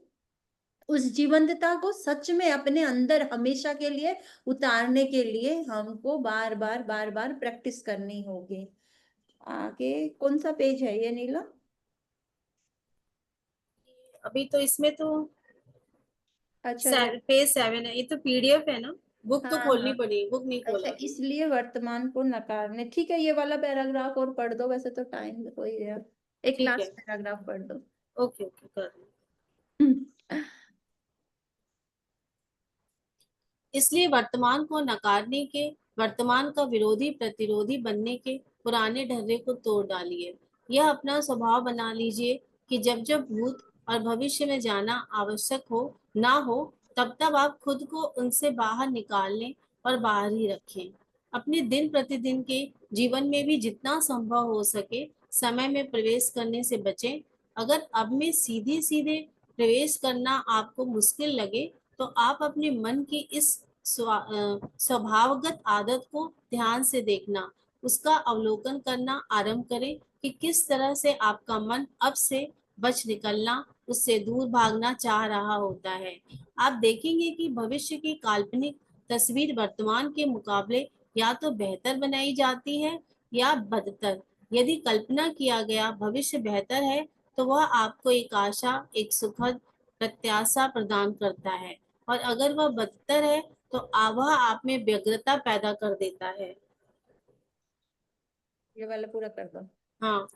उस जीवंतता को सच में अपने अंदर हमेशा के लिए उतारने के लिए हमको बार-बार, बार-बार प्रैक्टिस करनी होगी। आगे कौन-सा पेज है ये नीला? अभी तो इसमें तो अच्छा, पेज 7 है, ये तो पीडीएफ है ना, बुक तो हाँ, खोलनी हाँ। पड़ेगी, बुक नहीं अच्छा, खोला अभी। इसलिए वर्तमान को नकारने, ठीक है, ये वाला पैराग्राफ और पढ़ दो, वैसे तो टाइम हो ही गया। एक ठीक है, लास्ट पैराग्राफ पढ़ दो। ओके ओके कर रही हूँ। इसलिए वर्तमान को नकारने के, वर्तमान का विरोधी प्रतिरोधी बनने के पुराने ढर्रे को तोड़ डालिए। यह अपना स्वभाव बना लीजिए कि जब जब भूत और भविष्य में जाना आवश्यक हो ना हो, तब तक आप खुद को उनसे बाहर निकाल लें और बाहर ही रखें। अपने दिन प्रतिदिन के जीवन में भी जितना संभव हो सके समय में प्रवेश करने से बचें। अगर अब में सीधे सीधे प्रवेश करना आपको मुश्किल लगे, तो आप अपने मन की इस स्वभावगत आदत को ध्यान से देखना, उसका अवलोकन करना आरंभ करें कि किस तरह से आपका मन अब से बच निकलना, उससे दूर भागना चाह रहा होता है। आप देखेंगे कि भविष्य की काल्पनिक तस्वीर वर्तमान के मुकाबले या तो बेहतर बनाई जाती है या बदतर। यदि कल्पना किया गया भविष्य बेहतर है, तो वह आपको एक आशा, एक सुखद प्रत्याशा प्रदान करता है, और अगर वह बदतर है, तो वह आप में व्यग्रता पैदा कर देता है। ये वाला पूरा कर दो। हाँ,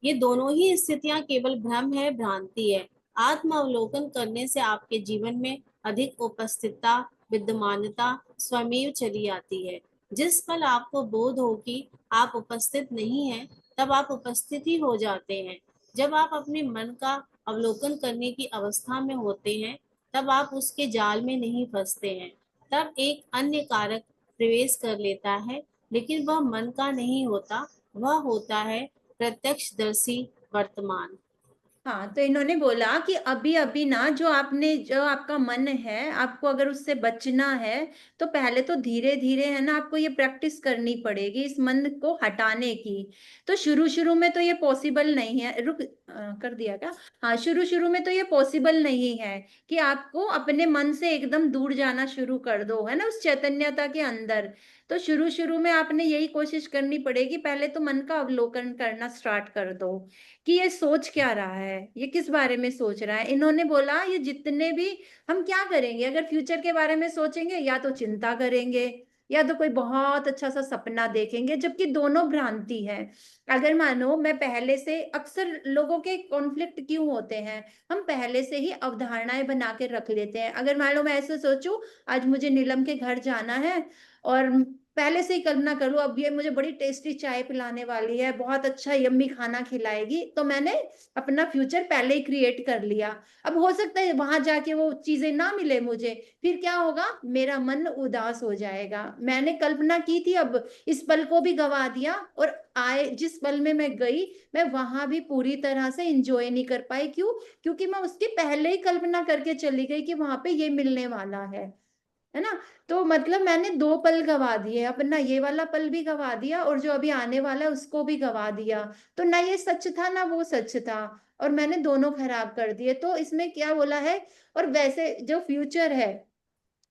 ये दोनों ही स्थितियां केवल भ्रम है, भ्रांति है। आत्मावलोकन करने से आपके जीवन में अधिक उपस्थितता, विद्यमानता स्वमेव चली आती है। जिस पल आपको बोध हो कि आप उपस्थित नहीं हैं, तब आप उपस्थित ही हो जाते हैं। जब आप अपने मन का अवलोकन करने की अवस्था में होते हैं, तब आप उसके जाल में नहीं फंसते हैं। तब एक अन्य कारक प्रवेश कर लेता है, लेकिन वह मन का नहीं होता, वह होता है प्रत्यक्षदर्शी वर्तमान। हाँ, तो इन्होंने बोला कि अभी अभी ना जो आपका मन है, आपको अगर उससे बचना है तो पहले तो धीरे धीरे है ना आपको ये प्रैक्टिस करनी पड़ेगी इस मन को हटाने की। तो शुरू शुरू में तो ये पॉसिबल नहीं है। कर दिया क्या? हाँ, शुरू शुरू में तो ये पॉसिबल नहीं है कि आपको अपने मन से एकदम दूर जाना शुरू कर दो, है ना, उस चैतन्यता के अंदर। तो शुरू शुरू में आपने यही कोशिश करनी पड़ेगी, पहले तो मन का अवलोकन करना स्टार्ट कर दो कि ये सोच क्या रहा है, ये किस बारे में सोच रहा है। इन्होंने बोला ये जितने भी हम क्या करेंगे, अगर फ्यूचर के बारे में सोचेंगे या तो चिंता करेंगे या तो कोई बहुत अच्छा सा सपना देखेंगे, जबकि दोनों भ्रांति है। अगर मानो मैं पहले से, अक्सर लोगों के कॉन्फ्लिक्ट क्यों होते हैं, हम पहले से ही अवधारणाएं बना के रख लेते हैं। अगर मान लो मैं ऐसे सोचूं आज मुझे नीलम के घर जाना है और पहले से ही कल्पना कर लूं अब ये मुझे बड़ी टेस्टी चाय पिलाने वाली है, बहुत अच्छा यम्मी खाना खिलाएगी, तो मैंने अपना फ्यूचर पहले ही क्रिएट कर लिया। अब हो सकता है वहां जाके वो चीजें ना मिले मुझे, फिर क्या होगा, मेरा मन उदास हो जाएगा। मैंने कल्पना की थी, अब इस पल को भी गवा दिया, और आए जिस पल में मैं गई मैं वहां भी पूरी तरह से इंजॉय नहीं कर पाई। क्यों? क्योंकि मैं उसकी पहले ही कल्पना करके चली गई कि वहां पे ये मिलने वाला है ना। तो मतलब मैंने दो पल गवा दिए, अपना ये वाला पल भी गवा दिया और जो अभी आने वाला है उसको भी गवा दिया। तो ना ये सच था ना वो सच था, और मैंने दोनों खराब कर दिए। तो इसमें क्या बोला है, और वैसे जो फ्यूचर है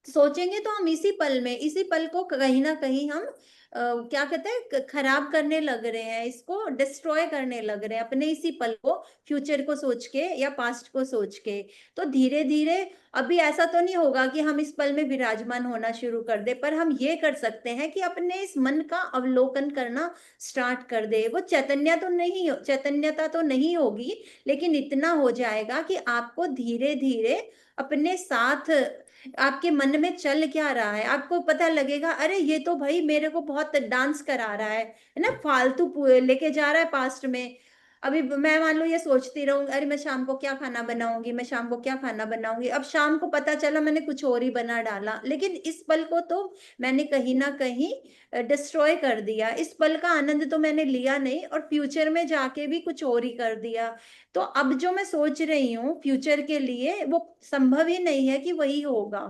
सोचेंगे तो हम इसी पल को कहीं ना कहीं हम क्या कहते हैं खराब करने लग रहे हैं, इसको डिस्ट्रॉय करने लग रहे हैं अपने इसी पल को, फ्यूचर को सोच के या पास्ट को सोच के। तो धीरे धीरे, अभी ऐसा तो नहीं होगा कि हम इस पल में विराजमान होना शुरू कर दे, पर हम ये कर सकते हैं कि अपने इस मन का अवलोकन करना स्टार्ट कर दे। वो चैतन्यता तो नहीं होगी, लेकिन इतना हो जाएगा कि आपको धीरे धीरे अपने साथ, आपके मन में चल क्या रहा है आपको पता लगेगा। अरे ये तो भाई मेरे को बहुत डांस करा रहा है ना, फालतू लेके जा रहा है पास्ट में। अभी मैं मान लो ये सोचती रहूं, अरे मैं शाम को क्या खाना बनाऊंगी, मैं शाम को क्या खाना बनाऊंगी, अब शाम को पता चला मैंने कुछ और ही बना डाला, लेकिन इस पल को तो मैंने कहीं ना कहीं डिस्ट्रॉय कर दिया। इस पल का आनंद तो मैंने लिया नहीं, और फ्यूचर में जाके भी कुछ और ही कर दिया। तो अब जो मैं सोच रही हूँ फ्यूचर के लिए वो संभव ही नहीं है कि वही होगा,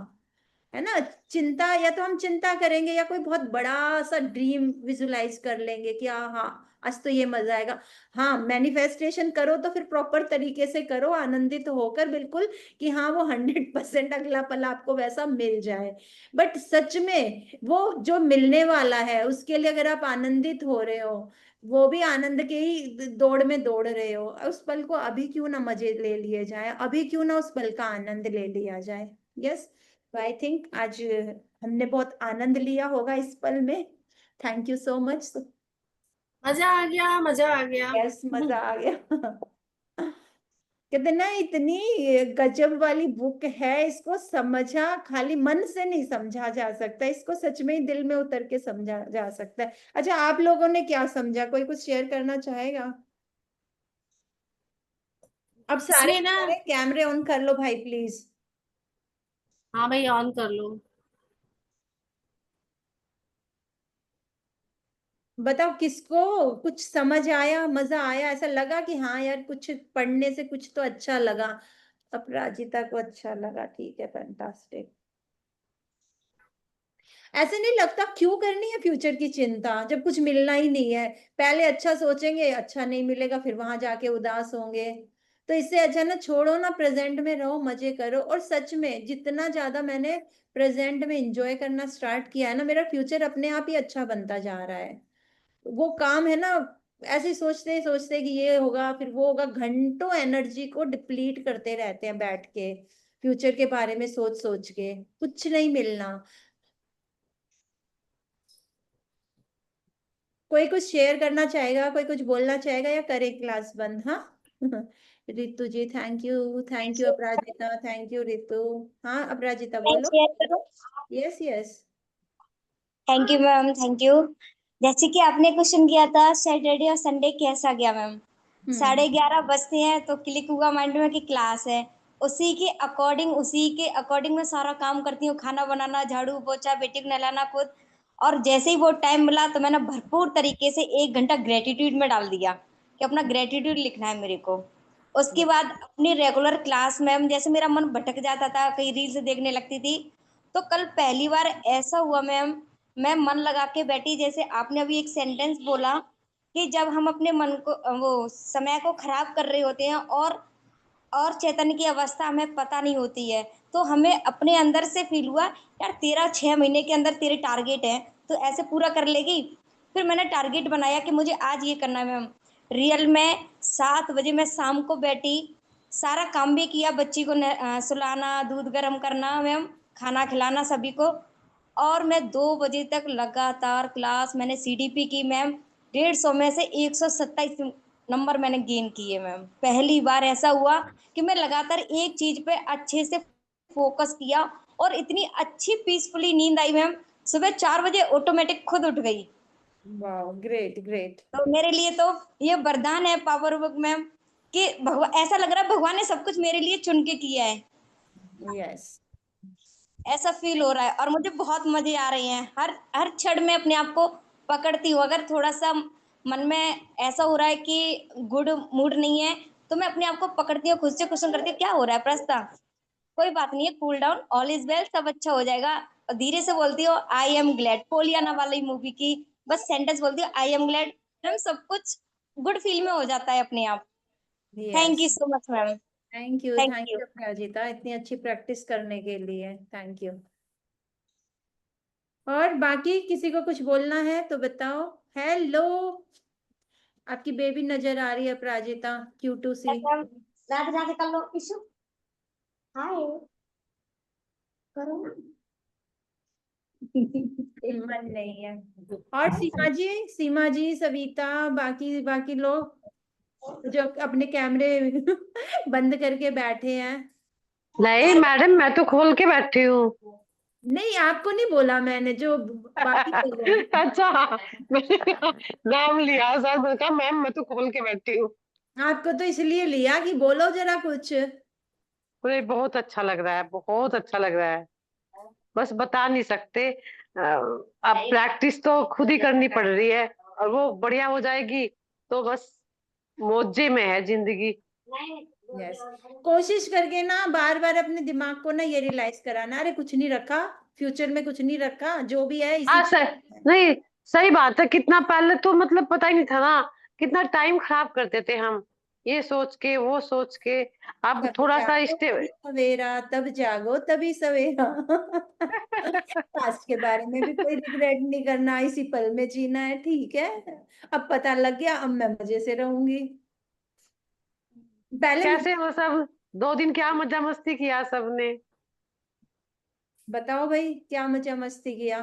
है ना। चिंता, या तो हम चिंता करेंगे या कोई बहुत बड़ा सा ड्रीम विजुलाइज कर लेंगे कि हाँ आज तो ये मजा आएगा। हाँ, मैनिफेस्टेशन करो तो फिर प्रॉपर तरीके से करो, आनंदित होकर बिल्कुल, कि हाँ वो 100% अगला पल आपको वैसा मिल जाए। बट सच में वो जो मिलने वाला है उसके लिए अगर आप आनंदित हो रहे हो, वो भी आनंद के ही दौड़ में दौड़ रहे हो, उस पल को अभी क्यों ना मजे ले लिए जाए, अभी क्यों ना उस पल का आनंद ले लिया जाए। यस, आई थिंक आज हमने बहुत आनंद लिया होगा इस पल में। Thank you so much. मजा आ गया, मजा आ गया। यस, मजा आ गया। कहते ना इतनी गजब वाली बुक है, इसको समझा खाली मन से नहीं समझा जा सकता, इसको सच में ही दिल में उतर के समझा जा सकता है। अच्छा, आप लोगों ने क्या समझा, कोई कुछ शेयर करना चाहेगा? अब सारे इसमें ना, सारे कैमरे ऑन कर लो भाई प्लीज। हाँ भाई ऑन कर लो। बताओ किसको कुछ समझ आया, मजा आया, ऐसा लगा कि हाँ यार कुछ पढ़ने से कुछ तो अच्छा लगा। अपराजिता को अच्छा लगा, ठीक है, फैंटास्टिक। ऐसे नहीं लगता क्यों करनी है फ्यूचर की चिंता जब कुछ मिलना ही नहीं है। पहले अच्छा सोचेंगे, अच्छा नहीं मिलेगा, फिर वहां जाके उदास होंगे। तो इससे अच्छा ना छोड़ो ना, प्रेजेंट में रहो, मजे करो। और सच में जितना ज्यादा मैंने प्रेजेंट में एंजॉय करना स्टार्ट किया है ना, मेरा फ्यूचर अपने आप ही अच्छा बनता जा रहा है। वो काम है ना, ऐसे सोचते कि ये होगा फिर वो होगा, घंटों एनर्जी को डिप्लीट करते रहते हैं बैठ के, फ्यूचर के बारे में सोच सोच के कुछ नहीं मिलना। कोई कुछ शेयर करना चाहेगा, कोई कुछ बोलना चाहेगा, या करे क्लास बंद? हाँ। Ritu ji thank you Aparajita, thank you Ritu. हाँ अपराजिता मैं बोलो। शेयर करूं? Yes yes. Thank you ma'am, thank you. जैसे कि आपने क्वेश्चन किया था सैटरडे और संडे कैसा गया मैम। हम्म। 11:30 बजते हैं तो क्लिक हुआ माइंड में कि क्लास है। उसी के अकॉर्डिंग मैं सारा काम करती हूँ, खाना बनाना, झाड़ू पोछा, बेटी को नहलाना खुद। और जैसे ही वो टाइम मिला तो मैंने भरपूर तरीके से 1 घंटा ग्रेटिट्यूड में डाल दिया कि अपना ग्रेटिट्यूड लिखना है मेरे को। उसके बाद अपनी रेगुलर क्लास मैम, जैसे मेरा मन भटक जाता था, कहीं रील्स देखने लगती थी, तो कल पहली बार ऐसा हुआ मैम, मैं मन लगा के बैठी। जैसे आपने अभी एक सेंटेंस बोला कि जब हम अपने मन को, वो समय को खराब कर रहे होते हैं और चैतन्य की अवस्था हमें पता नहीं होती है, तो हमें अपने अंदर से फील हुआ यार तेरा 6 महीने के अंदर तेरे टारगेट है, तो ऐसे पूरा कर लेगी। फिर मैंने टारगेट बनाया कि मुझे आज ये करना है मैम। रियल में 7 बजे मैं शाम को बैठी, सारा काम भी किया, बच्ची को सुलाना, दूध गर्म करना मैम, खाना खिलाना सभी को। और मैं 2 बजे तक लगातार क्लास मैंने सीडीपी की मैम। 150 में से 127 नंबर मैंने गेन किए मैम। पहली बार ऐसा हुआ कि मैं लगातार एक चीज पे अच्छे से फोकस किया, और इतनी अच्छी पीसफुली नींद आई मैम। सुबह 4 बजे ऑटोमेटिक खुद उठ गई। वाह, ग्रेट ग्रेट। तो मेरे लिए तो ये वरदान है पावर वर्क मैम, कि भगवान, ऐसा लग रहा है भगवान ने सब कुछ मेरे लिए चुन के किया है। यस। ऐसा फील हो रहा है और मुझे बहुत मजे आ रहे हैं। हर हर क्षण में अपने आप को पकड़ती हूँ। अगर थोड़ा सा मन में ऐसा हो रहा है कि गुड मूड नहीं है, तो मैं अपने आप को पकड़ती हूँ, खुद से क्वेश्चन करती हूँ क्या हो रहा है प्रस्ता, कोई बात नहीं है, cool down, all is well, सब अच्छा हो जाएगा। और धीरे से बोलती हो आई एम ग्लैड, पोलियाना वाली मूवी की बस सेंटेंस बोलती हो आई एम ग्लैड, हम सब कुछ गुड फील में हो जाता है अपने आप। Thank yes. You so much ma'am. Thank thank you. You Aparajita, इतनी अच्छी प्रैक्टिस करने के लिए थैंक यू। और बाकी किसी को कुछ बोलना है तो बताओ। हेलो, आपकी बेबी नजर आ रही है अपराजिता, क्यूटू सी। राधे राधे कर लो इशू। हाय करो ना। मन नहीं है। और सीमा जी सविता, बाकी बाकी लोग जो अपने कैमरे बंद करके बैठे हैं। नहीं मैडम, मैं तो खोल के बैठी हूँ। नहीं आपको नहीं बोला मैंने, जो बाकी लोग हैं। अच्छा, मैंने नाम लिया सर, मैंने कहा मैम मैं तो खोल के बैठी हूँ। आपको तो इसलिए लिया कि बोलो जरा कुछ। मुझे बहुत अच्छा लग रहा है, बहुत अच्छा लग रहा है। बस बता नहीं सकते। अब प्रैक्टिस तो खुद ही करनी पड़ रही है, और वो बढ़िया हो जाएगी तो बस मौजे में है जिंदगी। यस। कोशिश करके ना बार बार अपने दिमाग को ना ये रियलाइज कराना, अरे कुछ नहीं रखा, फ्यूचर में कुछ नहीं रखा, जो भी है इसी हाँ के सर, साथ है। नहीं सही बात है। कितना पहले तो मतलब पता ही नहीं था ना, कितना टाइम खराब करते थे हम, ये सोच के वो सोच के। अब तब थोड़ा सा जागो तभी स्टेप। सवेरा, तब जागो तभी सवेरा। पास्ट के बारे में भी कोई रिग्रेट नहीं करना, इसी पल में जीना है, ठीक है। अब पता लग गया, अब मैं मजे से रहूंगी। पहले कैसे वो सब 2 दिन क्या मजा मस्ती किया सबने। बताओ भाई क्या मजा मस्ती किया।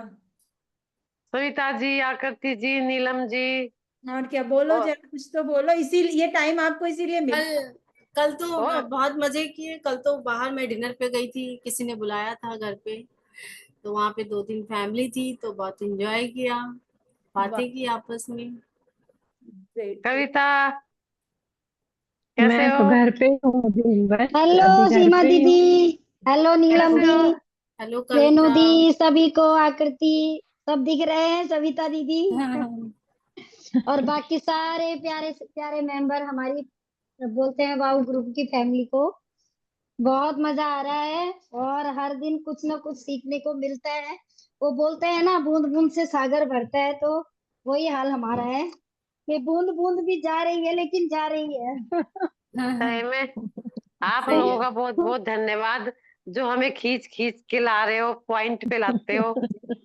सविता जी, आकृति जी, नीलम जी। और क्या, बोलो और जरा कुछ तो बोलो, इसी ये टाइम आपको इसीलिए कल मिलता कल तो और बहुत मजे किए। कल तो बाहर मैं डिनर पे गई थी, किसी ने बुलाया था घर पे, तो वहां पे 2 3 फैमिली थी, तो बहुत एंजॉय किया, है। वाह, बातें की आपस में। Great great. कविता, कैसे मैं तो हो? घर पे हूँ दिन भर, हेलो अभी घर सीमा पे ही हूँ। दीदी, हेलो नीलम कैसे हो? दी, हेलो रेणु कविता। दी, सभी को आकृति, सब दिख रहे हैं, सविता दीदी और बाकी सारे प्यारे प्यारे मेंबर हमारी बोलते हैं वाओ ग्रुप की फैमिली को। बहुत मजा आ रहा है और हर दिन कुछ ना कुछ सीखने को मिलता है। वो बोलते हैं ना बूंद बूंद से सागर भरता है, तो वही हाल हमारा है कि बूंद बूंद भी जा रही है लेकिन जा रही है। सही में आप सही लोगों है। का बहुत बहुत धन्यवाद, जो हमें खींच खींच के ला रहे हो, पॉइंट पे लाते हो।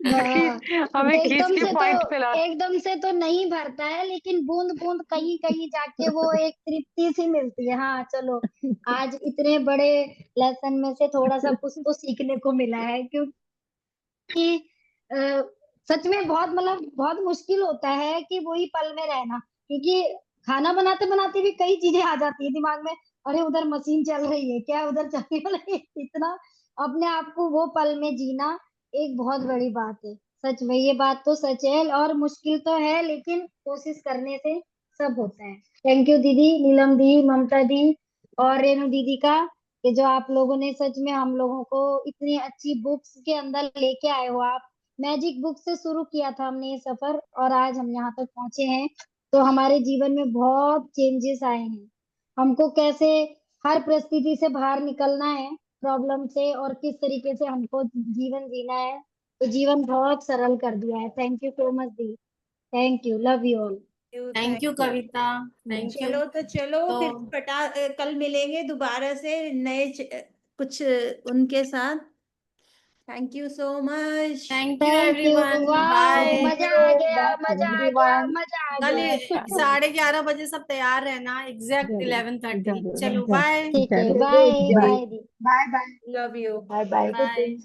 हाँ, हमें खींच के पॉइंट पे ला। एकदम से तो नहीं भरता है लेकिन बूंद बूंद कहीं कहीं जाके वो एक तृप्ति सी मिलती है। हाँ चलो, आज इतने बड़े लेसन में से थोड़ा सा कुछ तो सीखने को मिला है, क्योंकि अ, सच में बहुत मतलब बहुत मुश्किल होता है कि वही पल में रहना, क्योंकि खाना बनाते बनाते भी कई चीजें आ जाती है दिमाग में। अरे उधर मशीन चल रही है क्या, उधर चलने वाली है, इतना अपने आप को वो पल में जीना एक बहुत बड़ी बात है। सच में ये बात तो सच है, और मुश्किल तो है लेकिन कोशिश करने से सब होता है। थैंक यू दीदी, नीलम दी, ममता दी और रेणु दीदी का, कि जो आप लोगों ने सच में हम लोगों को इतनी अच्छी बुक्स के अंदर लेके आए हो। आप मैजिक बुक से शुरू किया था हमने ये सफर और आज हम यहाँ तक पहुंचे हैं, तो हमारे जीवन में बहुत चेंजेस आए हैं। हमको कैसे हर परिस्थिति से बाहर निकलना है, प्रॉब्लम से, और किस तरीके से हमको जीवन जीना है, तो जीवन बहुत सरल कर दिया है। Thank you so much the, thank you, love you all. Thank you Kavita, thank you. चलो तो फिर कल मिलेंगे दोबारा से नए कुछ उनके साथ। Thank you so much. Thank you thank you, everyone, wow, bye. मजा आ गया, मजा आ गया, मजा आ कल गया। 11:30 बजे सब तैयार रहना, एग्जैक्ट जरूर 11:30। जरूर चलो बाय ठीक है, जरूर बाय बाय बाय दी, bye bye, love you. Bye bye. Bye.